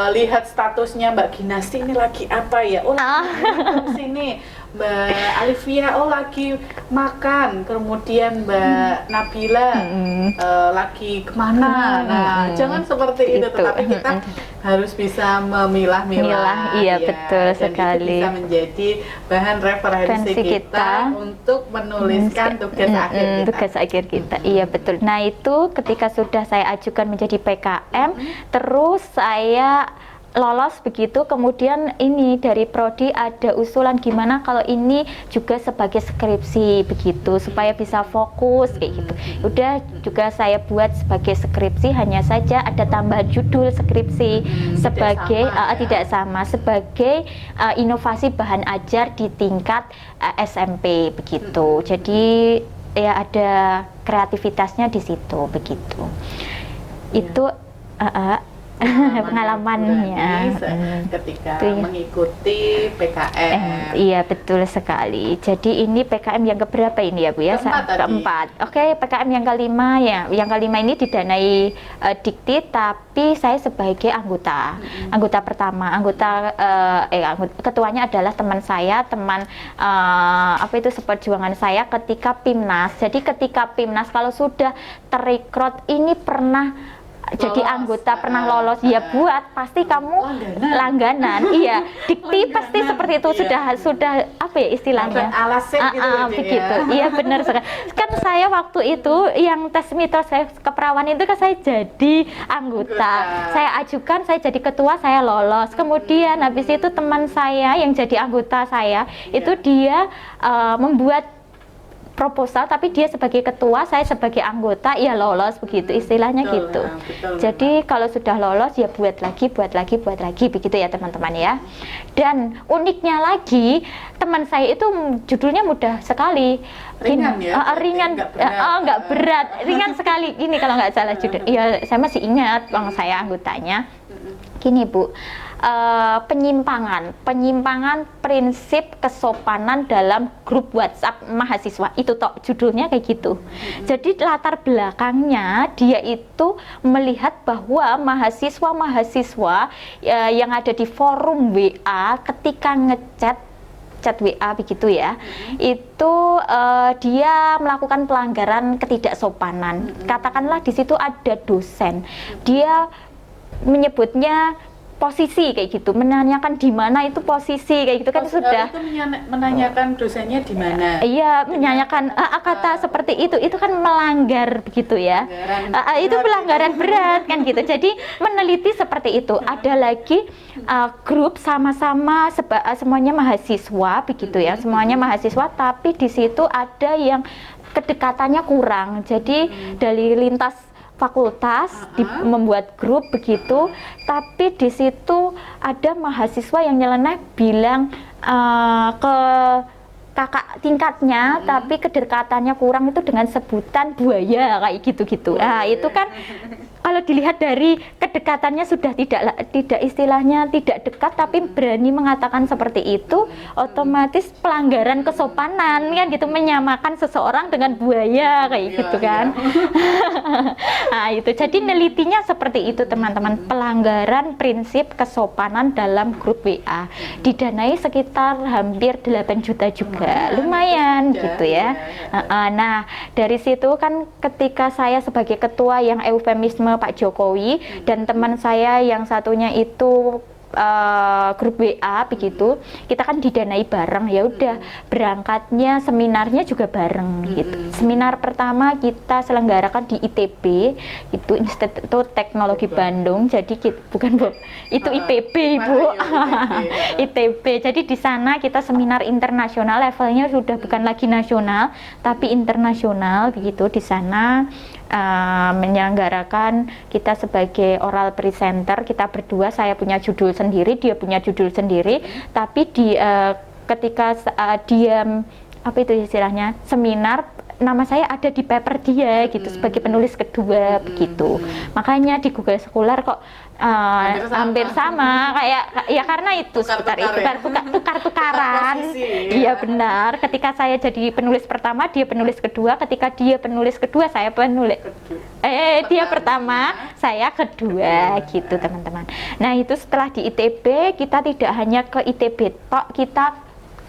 lihat statusnya Mbak Ginasti ini lagi apa ya, sini Mbak Alivia lagi makan, kemudian Mbak Nabila lagi kemana. Nah, jangan seperti itu, tetapi kita harus bisa memilah-milah. Iya, betul dan sekali. itu bisa menjadi bahan referensi kita untuk menuliskan tugas akhir kita. Tugas akhir kita. Iya, betul. Nah, itu ketika sudah saya ajukan menjadi PKM, terus saya lolos begitu, kemudian ini dari prodi ada usulan gimana kalau ini juga sebagai skripsi begitu supaya bisa fokus kayak gitu. Udah juga saya buat sebagai skripsi, hanya saja ada tambahan judul skripsi sebagai tidak sama sebagai inovasi bahan ajar di tingkat SMP begitu. Jadi ya ada kreativitasnya di situ begitu. Itu pengalamannya ketika mengikuti PKM. Iya, betul sekali. Jadi ini PKM yang keberapa ini ya Bu ya? Keempat. Oke, PKM yang kelima ya. Yang kelima ini didanai Dikti, tapi saya sebagai anggota. Anggota pertama, ketuanya adalah teman saya, teman seperjuangan saya ketika PIMNAS. Jadi ketika PIMNAS kalau sudah terrekrut ini pernah jadi anggota, pernah lolos, ya buat pasti kamu langganan. Iya, Dikti pasti seperti itu, sudah apa ya istilahnya, begitu. Iya, benar sekali. Kan saya waktu itu yang tes mitra saya keperawan itu kan saya jadi anggota, saya ajukan, saya jadi ketua, saya lolos. Kemudian habis itu teman saya yang jadi anggota saya itu dia membuat proposal, tapi dia sebagai ketua, saya sebagai anggota, ya lolos begitu, istilahnya gitu. Jadi kalau sudah lolos ya buat lagi begitu ya teman-teman ya. Dan uniknya lagi, teman saya itu judulnya mudah sekali, ringan ya, nggak berat, ringan sekali. Ini kalau nggak salah judul, ya saya masih ingat bang saya anggotanya. Gini Bu, penyimpangan prinsip kesopanan dalam grup WhatsApp mahasiswa, itu toh judulnya kayak gitu. Jadi latar belakangnya dia itu melihat bahwa mahasiswa yang ada di forum WA ketika chat WA begitu ya, itu dia melakukan pelanggaran ketidaksopanan. Katakanlah di situ ada dosen, dia menyebutnya posisi kayak gitu, menanyakan di mana itu posisi kayak gitu kan sudah. Itu menanyakan dosennya di mana? Iya, menanyakan kata seperti itu kan melanggar begitu ya. Itu pelanggaran berat kan gitu. Jadi meneliti seperti itu. Ada lagi grup sama-sama semuanya mahasiswa begitu ya, semuanya mahasiswa, tapi di situ ada yang kedekatannya kurang. Jadi dari lintas fakultas membuat grup begitu, tapi di situ ada mahasiswa yang nyeleneh bilang ke kakak tingkatnya, tapi kedekatannya kurang itu dengan sebutan buaya kayak gitu-gitu. Nah, itu kan kalau dilihat dari kedekatannya sudah tidak istilahnya tidak dekat, tapi berani mengatakan seperti itu, otomatis pelanggaran kesopanan kan gitu, menyamakan seseorang dengan buaya kayak gitu kan. Nah, itu jadi nelitinya seperti itu teman-teman, pelanggaran prinsip kesopanan dalam grup WA, didanai sekitar hampir 8 juta juga, lumayan gitu ya. Nah, dari situ kan ketika saya sebagai ketua yang eufemisme Pak Jokowi dan teman saya yang satunya itu grup WA begitu, kita kan didanai bareng, ya udah berangkatnya seminarnya juga bareng gitu. Seminar pertama kita selenggarakan di ITB, itu Institut Teknologi Bandung, jadi bukan Bu, itu IPB Ibu. ITB. Jadi di sana kita seminar internasional, levelnya sudah bukan lagi nasional tapi internasional begitu. Di sana menyelenggarakan, kita sebagai oral presenter, kita berdua, saya punya judul sendiri, dia punya judul sendiri, tapi ketika dia apa itu istilahnya seminar, nama saya ada di paper dia gitu sebagai penulis kedua begitu. Makanya di Google Scholar kok hampir sama kayak ya, karena itu seputar itu tukar-tukaran. Iya benar. Ketika saya jadi penulis pertama, dia penulis kedua. Ketika dia penulis kedua, saya penulis dia pertama, saya kedua gitu teman-teman. Nah, itu setelah di ITB, kita tidak hanya ke ITB tok, kita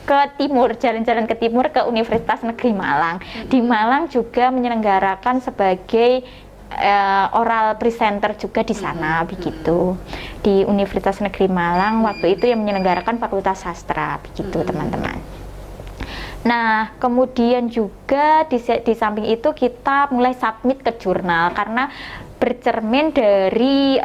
ke timur, jalan-jalan ke timur ke Universitas Negeri Malang. Di Malang juga menyelenggarakan sebagai oral presenter juga di sana, begitu. Di Universitas Negeri Malang waktu itu yang menyelenggarakan Fakultas Sastra, begitu teman-teman. Nah, kemudian juga di samping itu kita mulai submit ke jurnal karena bercermin dari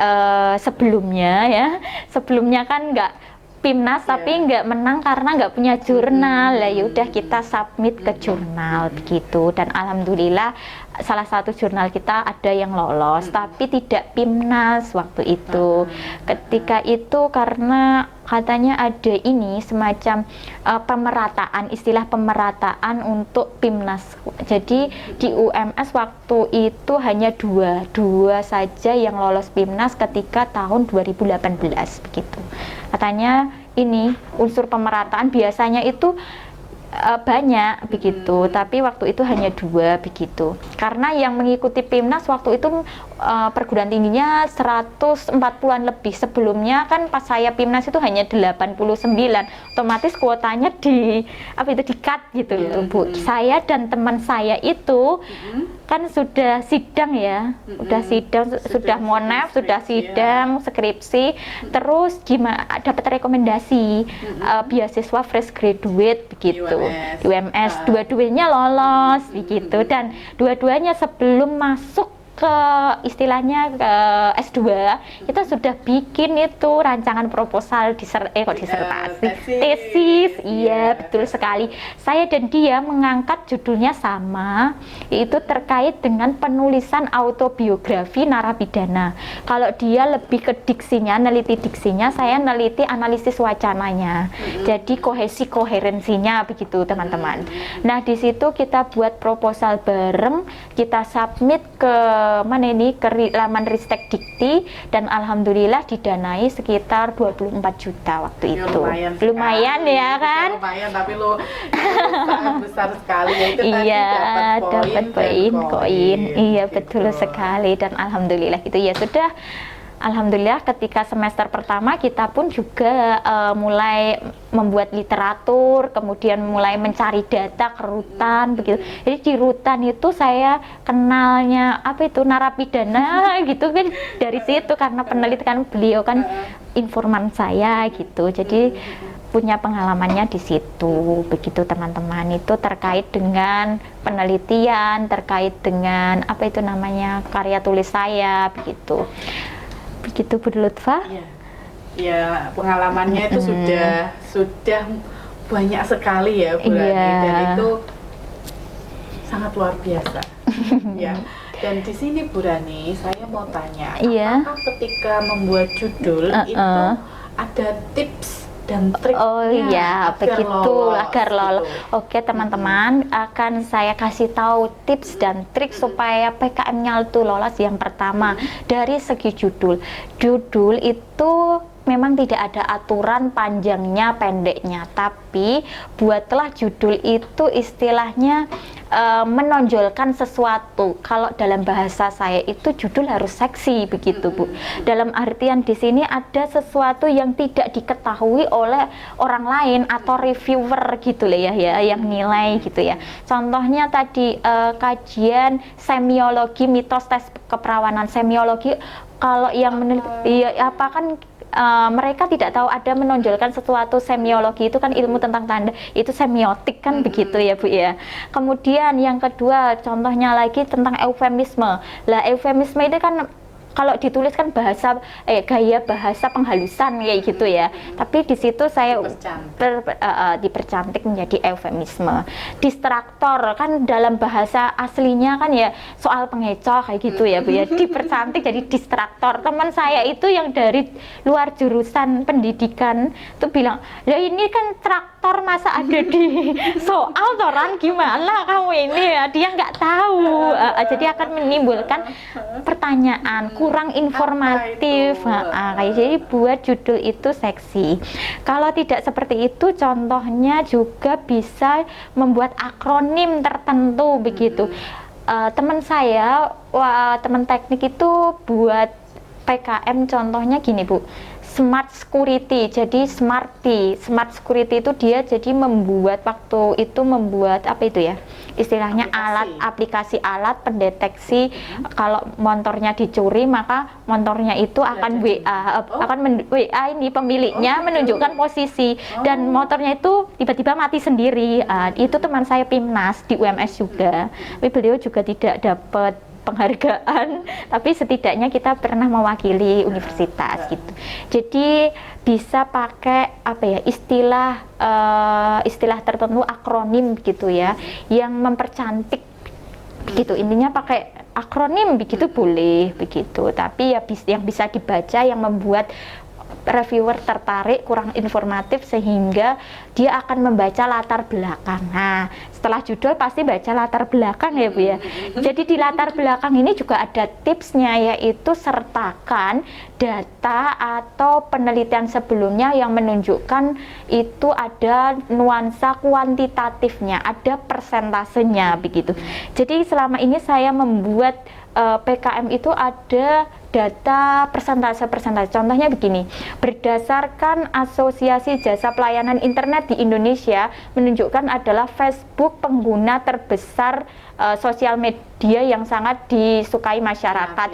sebelumnya ya. Sebelumnya kan nggak PIMNAS tapi nggak menang karena nggak punya jurnal. Lah yaudah kita submit ke jurnal begitu, dan alhamdulillah salah satu jurnal kita ada yang lolos, tapi tidak PIMNAS waktu itu. Ketika itu karena katanya ada ini semacam pemerataan, istilah pemerataan untuk PIMNAS. Jadi di UMS waktu itu hanya dua saja yang lolos PIMNAS ketika tahun 2018 begitu. Katanya ini unsur pemerataan biasanya itu banyak begitu, tapi waktu itu hanya 2 begitu. Karena yang mengikuti PIMNAS waktu itu perguruan tingginya 140-an lebih. Sebelumnya kan pas saya PIMNAS itu hanya 89, otomatis kuotanya di-cut gitu loh, Bu. Saya dan teman saya itu kan sudah sidang ya, sudah monaf, sudah sidang, skripsi, terus gimana dapat rekomendasi beasiswa fresh graduate begitu, UMS, dua-duanya lolos begitu, dan dua-duanya sebelum masuk ke istilahnya ke S2 kita sudah bikin itu rancangan proposal disertasi, tesis. Iya, betul sekali. Saya dan dia mengangkat judulnya sama, yaitu terkait dengan penulisan autobiografi narapidana. Kalau dia lebih ke diksinya, neliti diksinya, saya neliti analisis wacananya. Jadi koherensinya begitu, teman-teman. Nah, di situ kita buat proposal bareng, kita submit ke ke laman Ristek Dikti, dan alhamdulillah didanai sekitar 24 juta waktu ya, itu. Lumayan ya kan? Lumayan, tapi lo sangat besar sekali ya, itu iya, dapat koin. Iya, betul gitu. sekali, dan alhamdulillah gitu ya sudah. Alhamdulillah ketika semester pertama kita pun juga mulai membuat literatur, kemudian mulai mencari data ke rutan begitu. Jadi di rutan itu saya kenalnya narapidana gitu kan dari situ, karena penelitian beliau kan informan saya gitu. Jadi punya pengalamannya di situ begitu, teman-teman. Itu terkait dengan penelitian, terkait dengan karya tulis saya begitu. Begitu Bu Lutfa? Ya, pengalamannya itu sudah banyak sekali ya Bu Rani, dan itu sangat luar biasa. Ya. Dan di sini Bu Rani, saya mau tanya, apakah ketika membuat judul itu ada tips dan trik agar lolos. Oke teman-teman, akan saya kasih tahu tips dan trik supaya PKM-nya itu lolos. Yang pertama, dari segi judul itu memang tidak ada aturan panjangnya pendeknya, tapi buatlah judul itu istilahnya menonjolkan sesuatu. Kalau dalam bahasa saya itu judul harus seksi begitu Bu. Dalam artian di sini ada sesuatu yang tidak diketahui oleh orang lain atau reviewer gitu lah ya yang nilai gitu ya. Contohnya tadi kajian semiologi mitos tes keperawanan. Semiologi kalau yang meneliti mereka tidak tahu ada menonjolkan sesuatu. Semiologi itu kan ilmu tentang tanda, itu semiotik kan begitu ya Bu ya. Kemudian yang kedua contohnya lagi tentang eufemisme. Lah eufemisme itu kan kalau ditulis kan gaya bahasa penghalusan kayak gitu ya. Tapi di situ saya dipercantik menjadi eufemisme. Distraktor kan dalam bahasa aslinya kan ya soal pengecoh kayak gitu ya Bu ya. Dipercantik jadi distraktor. Teman saya itu yang dari luar jurusan pendidikan tuh bilang, "Lah ini kan traktor masa ada di soal toran, gimana kamu ini ya?" Dia nggak tahu. Jadi akan menimbulkan pertanyaan, kurang informatif. Kayak jadi buat judul itu seksi. Kalau tidak seperti itu, contohnya juga bisa membuat akronim tertentu begitu. Teman saya, teman teknik itu buat PKM contohnya gini Bu. smart security. Jadi smart security itu dia jadi membuat waktu itu membuat apa itu ya? Istilahnya aplikasi alat pendeteksi kalau motornya dicuri maka motornya itu akan WA ini pemiliknya menunjukkan posisi dan motornya itu tiba-tiba mati sendiri. Itu teman saya PIMNAS di UMS juga. Tapi beliau juga tidak dapat penghargaan, tapi setidaknya kita pernah mewakili universitas gitu. Jadi bisa pakai apa ya istilah tertentu, akronim gitu ya, yang mempercantik begitu. Intinya pakai akronim begitu boleh begitu, tapi ya yang bisa dibaca yang membuat reviewer tertarik, kurang informatif sehingga dia akan membaca latar belakang. Nah, setelah judul pasti baca latar belakang ya Bu ya. Jadi di latar belakang ini juga ada tipsnya, yaitu sertakan data atau penelitian sebelumnya yang menunjukkan itu ada nuansa kuantitatifnya, ada persentasenya begitu. Jadi selama ini saya membuat PKM itu ada data persentase. Contohnya begini, berdasarkan Asosiasi Jasa Pelayanan Internet di Indonesia menunjukkan adalah Facebook pengguna terbesar sosial media yang sangat disukai masyarakat,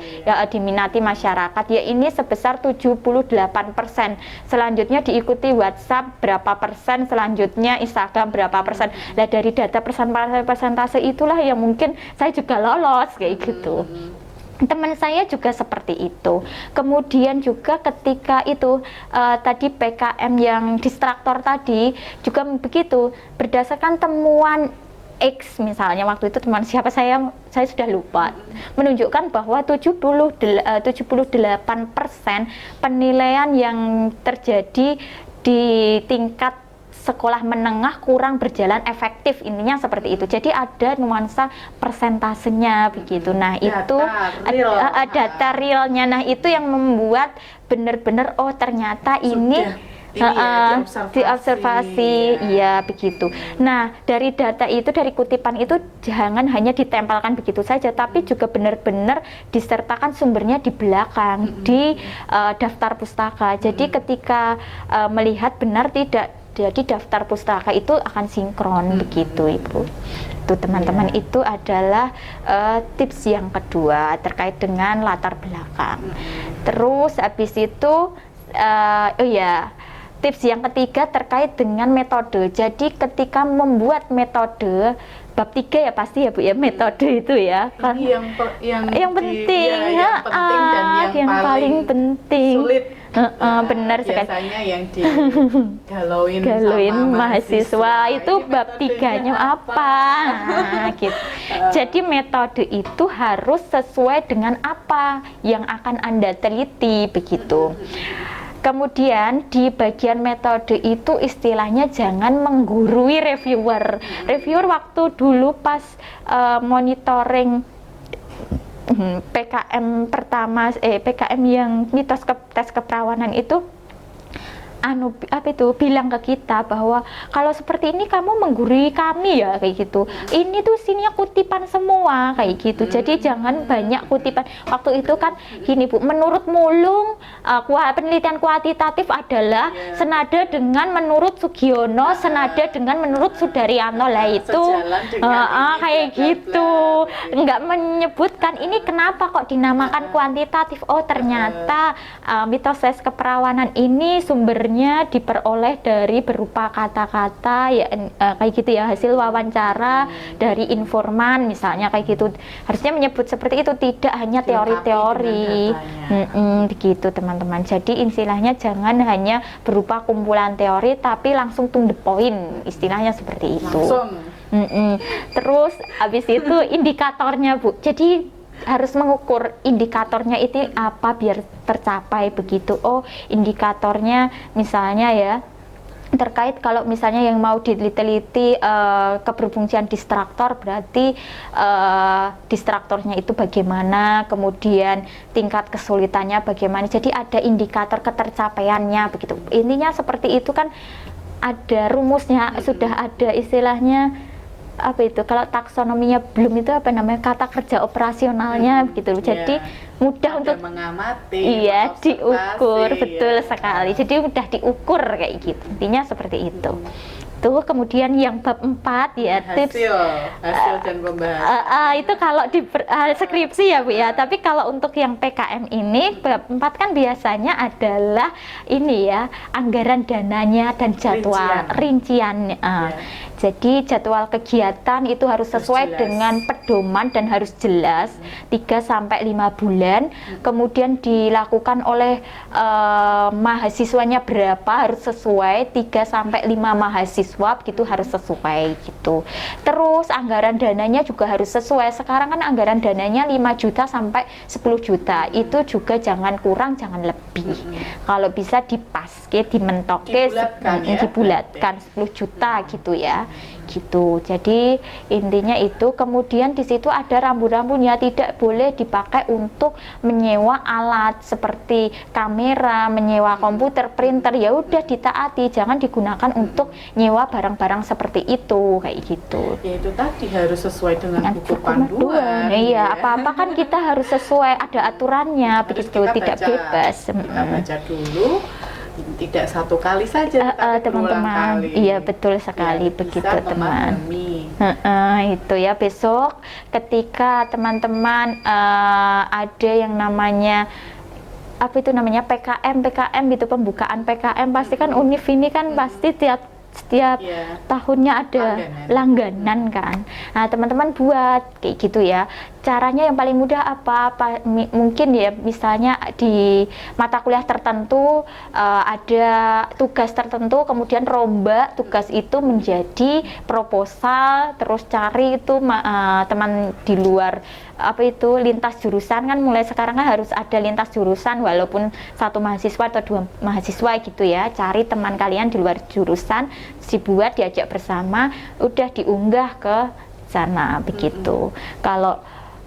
diminati masyarakat, ya ini sebesar 78%. Selanjutnya diikuti WhatsApp berapa persen, selanjutnya Instagram berapa persen. Nah, dari data persentase itulah yang mungkin saya juga lolos kayak gitu. Teman saya juga seperti itu. Kemudian juga ketika itu tadi PKM yang distraktor tadi juga begitu, berdasarkan temuan X misalnya, waktu itu teman siapa saya sudah lupa, menunjukkan bahwa 78% penilaian yang terjadi di tingkat sekolah menengah kurang berjalan efektif, intinya seperti itu. Jadi ada nuansa persentasenya begitu. Nah, itu data realnya. Nah, itu yang membuat benar-benar ternyata ini diobservasi, ya begitu. Nah, dari data itu, dari kutipan itu jangan hanya ditempelkan begitu saja, tapi juga benar-benar disertakan sumbernya di belakang, di daftar pustaka. Jadi ketika melihat benar tidak, jadi daftar pustaka itu akan sinkron begitu Ibu. Itu teman-teman, itu adalah tips yang kedua terkait dengan latar belakang. Terus habis itu tips yang ketiga terkait dengan metode. Jadi ketika membuat metode bab 3 ya pasti ya Bu ya, metode itu ya kan yang penting, yang paling penting, sulit. Benar sekali. Biasanya yang digalauin mahasiswa itu bab 3-nya apa? Gitu. Jadi metode itu harus sesuai dengan apa yang akan Anda teliti begitu. Kemudian di bagian metode itu istilahnya jangan menggurui reviewer. Reviewer waktu dulu pas monitoring PKM pertama, PKM yang mitos tes keperawanan itu bilang ke kita bahwa kalau seperti ini kamu menggurui kami ya kayak gitu. Ini tuh sininya kutipan semua kayak gitu. Jadi jangan banyak kutipan. Waktu itu kan gini Bu, menurut Mulung penelitian kuantitatif adalah senada dengan menurut Sugiono, senada dengan menurut Sudaryanto. Lah itu kayak gitu. Enggak menyebutkan ini kenapa kok dinamakan kuantitatif. Oh ternyata mitos tes keperawanan ini sumbernya diperoleh dari berupa kata-kata ya kayak gitu ya, hasil wawancara dari informan misalnya kayak gitu. Harusnya menyebut seperti itu, tidak hanya teori-teori begitu teman-teman. Jadi istilahnya jangan hanya berupa kumpulan teori tapi langsung to the point, istilahnya seperti itu. Terus habis itu indikatornya Bu, jadi harus mengukur indikatornya itu apa biar tercapai begitu. Oh indikatornya misalnya ya terkait kalau misalnya yang mau diteliti keberfungsian distraktor, berarti distraktornya itu bagaimana, kemudian tingkat kesulitannya bagaimana. Jadi ada indikator ketercapaiannya begitu. Intinya seperti itu kan, ada rumusnya, sudah ada istilahnya apa itu, kalau taksonominya belum itu apa namanya, kata kerja operasionalnya begitu. Jadi mudah ada untuk mengamati, iya diukur, mengobservasi, betul ya. sekali. Jadi mudah diukur kayak gitu. Intinya seperti itu. Tuh, kemudian yang bab 4 ya, tips hasil dan pembahasan. itu kalau di skripsi ya Bu ya. Tapi kalau untuk yang PKM ini bab 4 kan biasanya adalah ini ya, anggaran dananya dan jadwal rincian. Jadi jadwal kegiatan itu harus sesuai dengan pedoman dan harus jelas 3 sampai 5 bulan. Kemudian dilakukan oleh mahasiswanya berapa harus sesuai, 3 sampai 5 mahasiswa gitu harus sesuai gitu. Terus anggaran dananya juga harus sesuai. Sekarang kan anggaran dananya 5 juta sampai 10 juta. Itu juga jangan kurang, jangan lebih. Kalau bisa dipaske, dimentoke, dibulatkan 10 juta gitu ya. Gitu. Jadi intinya itu. Kemudian di situ ada rambu-rambunya, tidak boleh dipakai untuk menyewa alat seperti kamera, menyewa komputer, printer, ya udah ditaati, jangan digunakan untuk nyewa barang-barang seperti itu kayak gitu. Ya itu tadi harus sesuai dengan buku panduan. Iya, apa-apa kan kita harus sesuai, ada aturannya begitu, tidak bebas. Kita baca dulu, tidak satu kali saja, teman-teman. Iya betul sekali, ya, begitu teman. Itu ya, besok ketika teman-teman ada yang namanya apa itu namanya PKM gitu, pembukaan PKM, pasti kan Univ ini kan pasti setiap tahunnya ada langganan kan. Nah teman-teman buat kayak gitu ya. Caranya yang paling mudah apa mungkin ya, misalnya di mata kuliah tertentu ada tugas tertentu, kemudian rombak tugas itu menjadi proposal, terus cari itu teman di luar apa itu lintas jurusan, kan mulai sekarang kan harus ada lintas jurusan walaupun satu mahasiswa atau 2 mahasiswa gitu ya. Cari teman kalian di luar jurusan, dibuat, diajak bersama, udah diunggah ke sana begitu. Kalau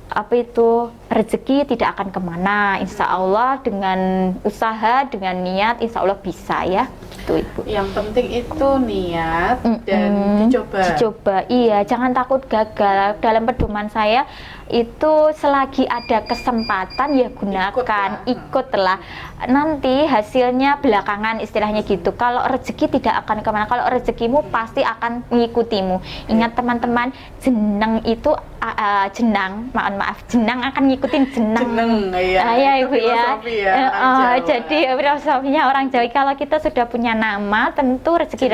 apa itu rezeki tidak akan kemana, insya Allah dengan usaha, dengan niat, insya Allah bisa ya gitu Ibu. Yang penting itu niat dan dicoba. Iya, jangan takut gagal. Dalam pedoman saya itu selagi ada kesempatan ya gunakan, ikutlah. Nanti hasilnya belakangan istilahnya gitu. Kalau rezeki tidak akan kemana, kalau rezekimu pasti akan mengikutimu. Ingat teman-teman, jeneng itu jenang akan ngikutin jenang. Ya, Ibu ya. Jadi filosofinya orang Jawa, kalau kita sudah punya nama, tentu rezeki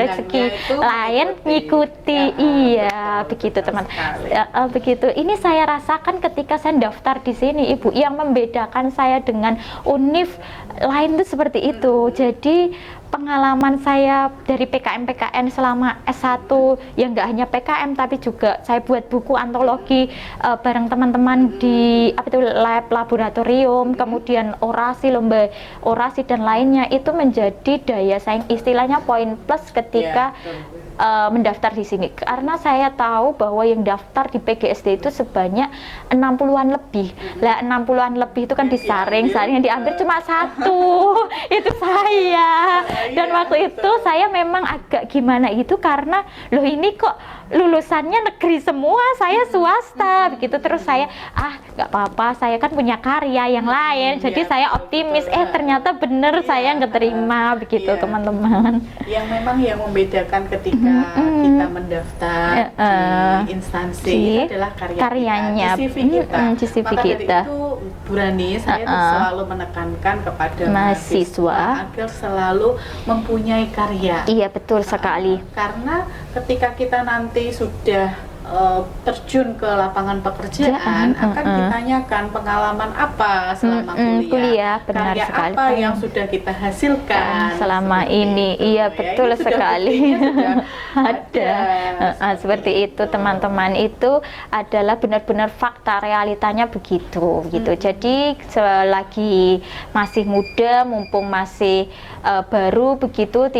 lain ngikuti. Iya, begitu teman. Begitu. Ini saya rasakan ketika saya daftar di sini, Ibu. Yang membedakan saya dengan univ lain itu seperti itu. Jadi pengalaman saya dari PKM selama S1 yang nggak hanya PKM tapi juga saya buat buku antologi bareng teman-teman di apa itu lab laboratorium, kemudian orasi, lomba orasi dan lainnya, itu menjadi daya saing, istilahnya poin plus ketika mendaftar di sini, karena saya tahu bahwa yang daftar di PGSD itu sebanyak 60-an lebih. Lah 60-an lebih itu kan disaring, yang diambil cuma 1. Itu saya. Dan waktu itu saya memang agak gimana gitu, karena loh ini kok lulusannya negeri semua, saya swasta begitu. Terus saya nggak apa-apa, saya kan punya karya yang lain, jadi saya optimis. Ternyata bener saya nggak terima begitu teman-teman. Yang memang yang membedakan ketika kita mendaftar di instansi itu adalah karyanya, CV kita. Maka dari itu Bu Rani, saya selalu menekankan kepada mahasiswa agar selalu mempunyai karya. Iya betul sekali. Karena ketika kita nanti sudah terjun ke lapangan pekerjaan, akan ditanyakan pengalaman apa selama kuliah, benar karya sekali. apa yang sudah kita hasilkan selama ini. Iya betul sekali. Ada seperti itu teman-teman, itu adalah benar-benar fakta, realitanya begitu gitu. Jadi selagi masih muda, mumpung masih baru begitu,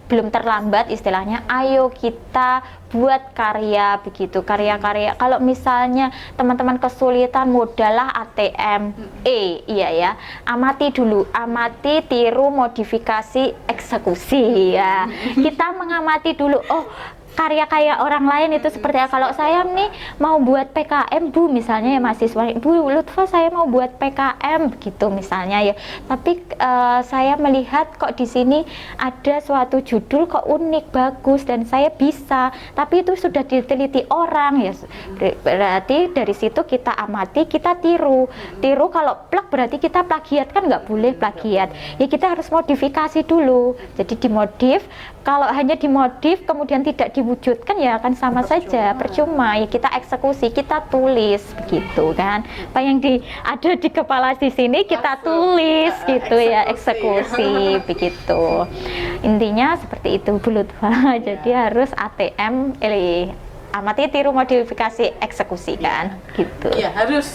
belum terlambat istilahnya, ayo kita buat karya begitu, karya-karya. Kalau misalnya teman-teman kesulitan, modallah ATM iya ya, amati dulu, amati, tiru, modifikasi, eksekusi ya. Kita mengamati dulu, karya orang lain itu seperti apa. Kalau saya nih mau buat PKM Bu, misalnya ya mahasiswa, Bu Lutfa saya mau buat PKM gitu misalnya ya, tapi saya melihat kok di sini ada suatu judul kok unik, bagus dan saya bisa, tapi itu sudah diteliti orang ya, berarti dari situ kita amati, kita tiru kalau plak berarti kita plagiat, kan nggak boleh plagiat ya, kita harus modifikasi dulu. Jadi dimodif, kalau hanya dimodif kemudian tidak diwujudkan ya akan sama saja, percuma ya, kita eksekusi, kita tulis begitu kan, apa yang ada di kepala di sini kita tulis gitu ya, eksekusi begitu. Intinya seperti itu Bu Lutfa. Jadi harus ATM, amati, tiru, modifikasi, eksekusi kan gitu. Iya, harus.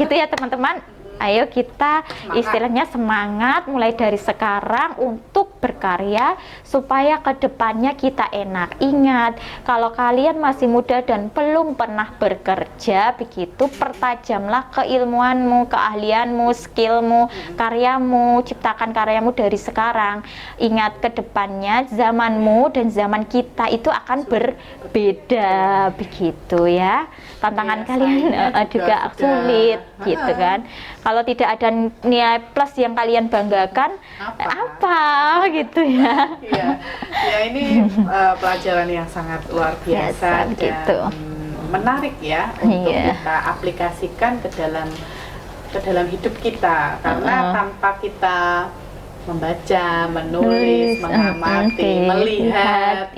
Gitu ya teman-teman. Ayo kita istilahnya semangat mulai dari sekarang untuk berkarya supaya kedepannya kita enak. Ingat, kalau kalian masih muda dan belum pernah bekerja begitu, pertajamlah keilmuanmu, keahlianmu, skillmu, karyamu, ciptakan karyamu dari sekarang. Ingat, kedepannya zamanmu dan zaman kita itu akan berbeda begitu ya. Tantangan kalian juga sulit gitu kan. Kalau tidak ada nilai plus yang kalian banggakan, apa gitu ya? Iya, ya ini pelajaran yang sangat luar biasa dan gitu. Menarik ya untuk kita aplikasikan ke dalam hidup kita, karena tanpa kita membaca, menulis, mengamati, melihat,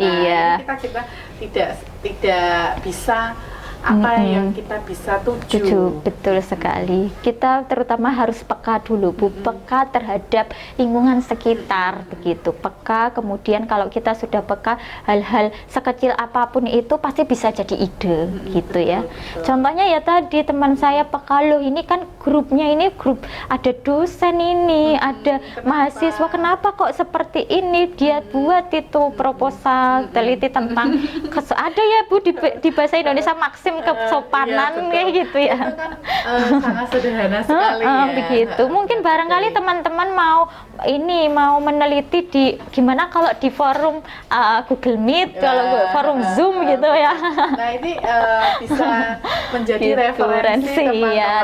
kita tidak bisa apa yang kita bisa tuju. Betul sekali. Kita terutama harus peka dulu Bu, peka terhadap lingkungan sekitar begitu. Peka, kemudian kalau kita sudah peka, hal-hal sekecil apapun itu pasti bisa jadi ide gitu ya. Contohnya ya tadi teman saya peka, loh ini kan grupnya ini grup ada dosen ini, ada mahasiswa, kenapa kok seperti ini, dia buat itu proposal teliti tentang ada ya Bu di bahasa Indonesia maksim kesopanan kayak gitu ya. Itu kan sangat sederhana sekali ya. Begitu. Mungkin barangkali teman-teman mau meneliti di gimana kalau di forum Google Meet, kalau forum Zoom gitu ya. Nah ini bisa menjadi referensi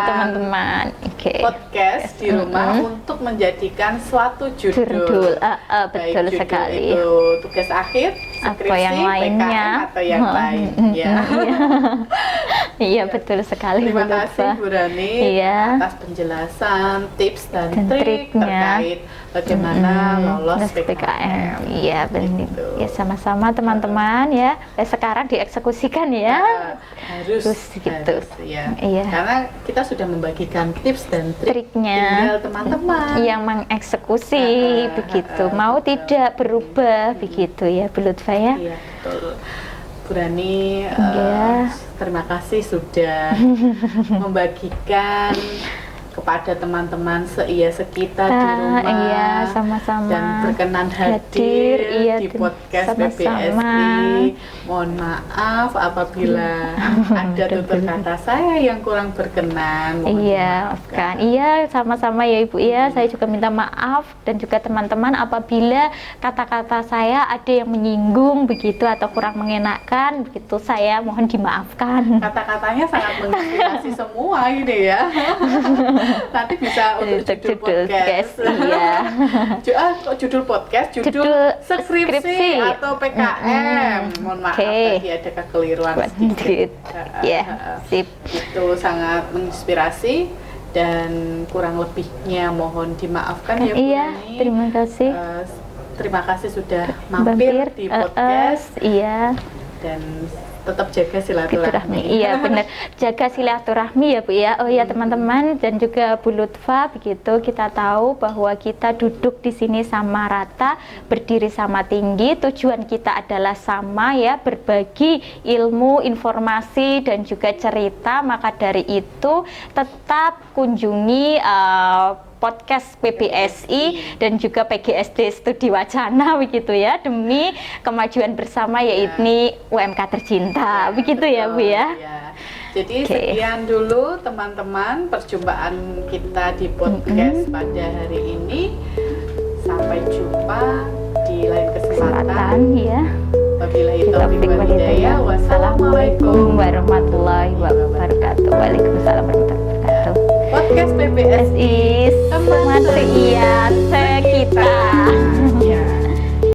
teman-teman. Podcast di rumah untuk menjadikan suatu judul. Betul judul sekali. Itu tugas akhir, skripsi, yang lainnya, PKM atau yang lain. Ya. Iya betul sekali. Terima kasih Bu Rani atas penjelasan, tips dan trik terkait bagaimana lolos PKM. Iya benar. Ya sama-sama teman-teman ya. Sekarang dieksekusikan ya. Harus gitu. Ya. Iya. Karena kita sudah membagikan tips dan triknya. Tinggal teman-teman yang mengeksekusi begitu. Mau tidak berubah begitu ya Bu Lutfa ya. Iya betul. Bu Rani, terima kasih sudah membagikan kepada temanteman sekitar di rumah. Iya, sama-sama. Dan berkenan hadir di podcast PPSI. Mohon maaf apabila ada tutur kata saya yang kurang berkenan. Iya, kan. Iya, sama-sama ya Ibu ya. Saya juga minta maaf dan juga teman-teman apabila kata-kata saya ada yang menyinggung begitu atau kurang mengenakan begitu, saya mohon dimaafkan. Kata-katanya sangat menginspirasi semua ini ya. Nanti bisa untuk judul podcast. Iya. Kok judul podcast, judul skripsi atau PKM. Mohon maaf tadi ada kekeliruan sedikit. Sip. Itu sangat menginspirasi dan kurang lebihnya mohon dimaafkan ya Bu. Iya, terima kasih. Terima kasih sudah mampir di podcast. Iya. Dan tetap jaga silaturahmi. Iya benar, jaga silaturahmi ya Bu ya. Oh ya teman-teman dan juga Bu Lutfa begitu, kita tahu bahwa kita duduk di sini sama rata, berdiri sama tinggi, tujuan kita adalah sama ya, berbagi ilmu, informasi dan juga cerita. Maka dari itu tetap kunjungi podcast PPSI dan juga PGSD Studi Wacana begitu ya, demi kemajuan bersama yaitu UMK tercinta begitu ya Bu ya. Jadi sekian dulu teman-teman perjumpaan kita di podcast pada hari ini. Sampai jumpa di lain kesempatan ya. Wabillahi taufiq wal hidayah. Wassalamualaikum warahmatullahi wabarakatuh. Waalaikumsalam warahmatullahi wabarakatuh. Podcast PPSI Teman seia sekitar.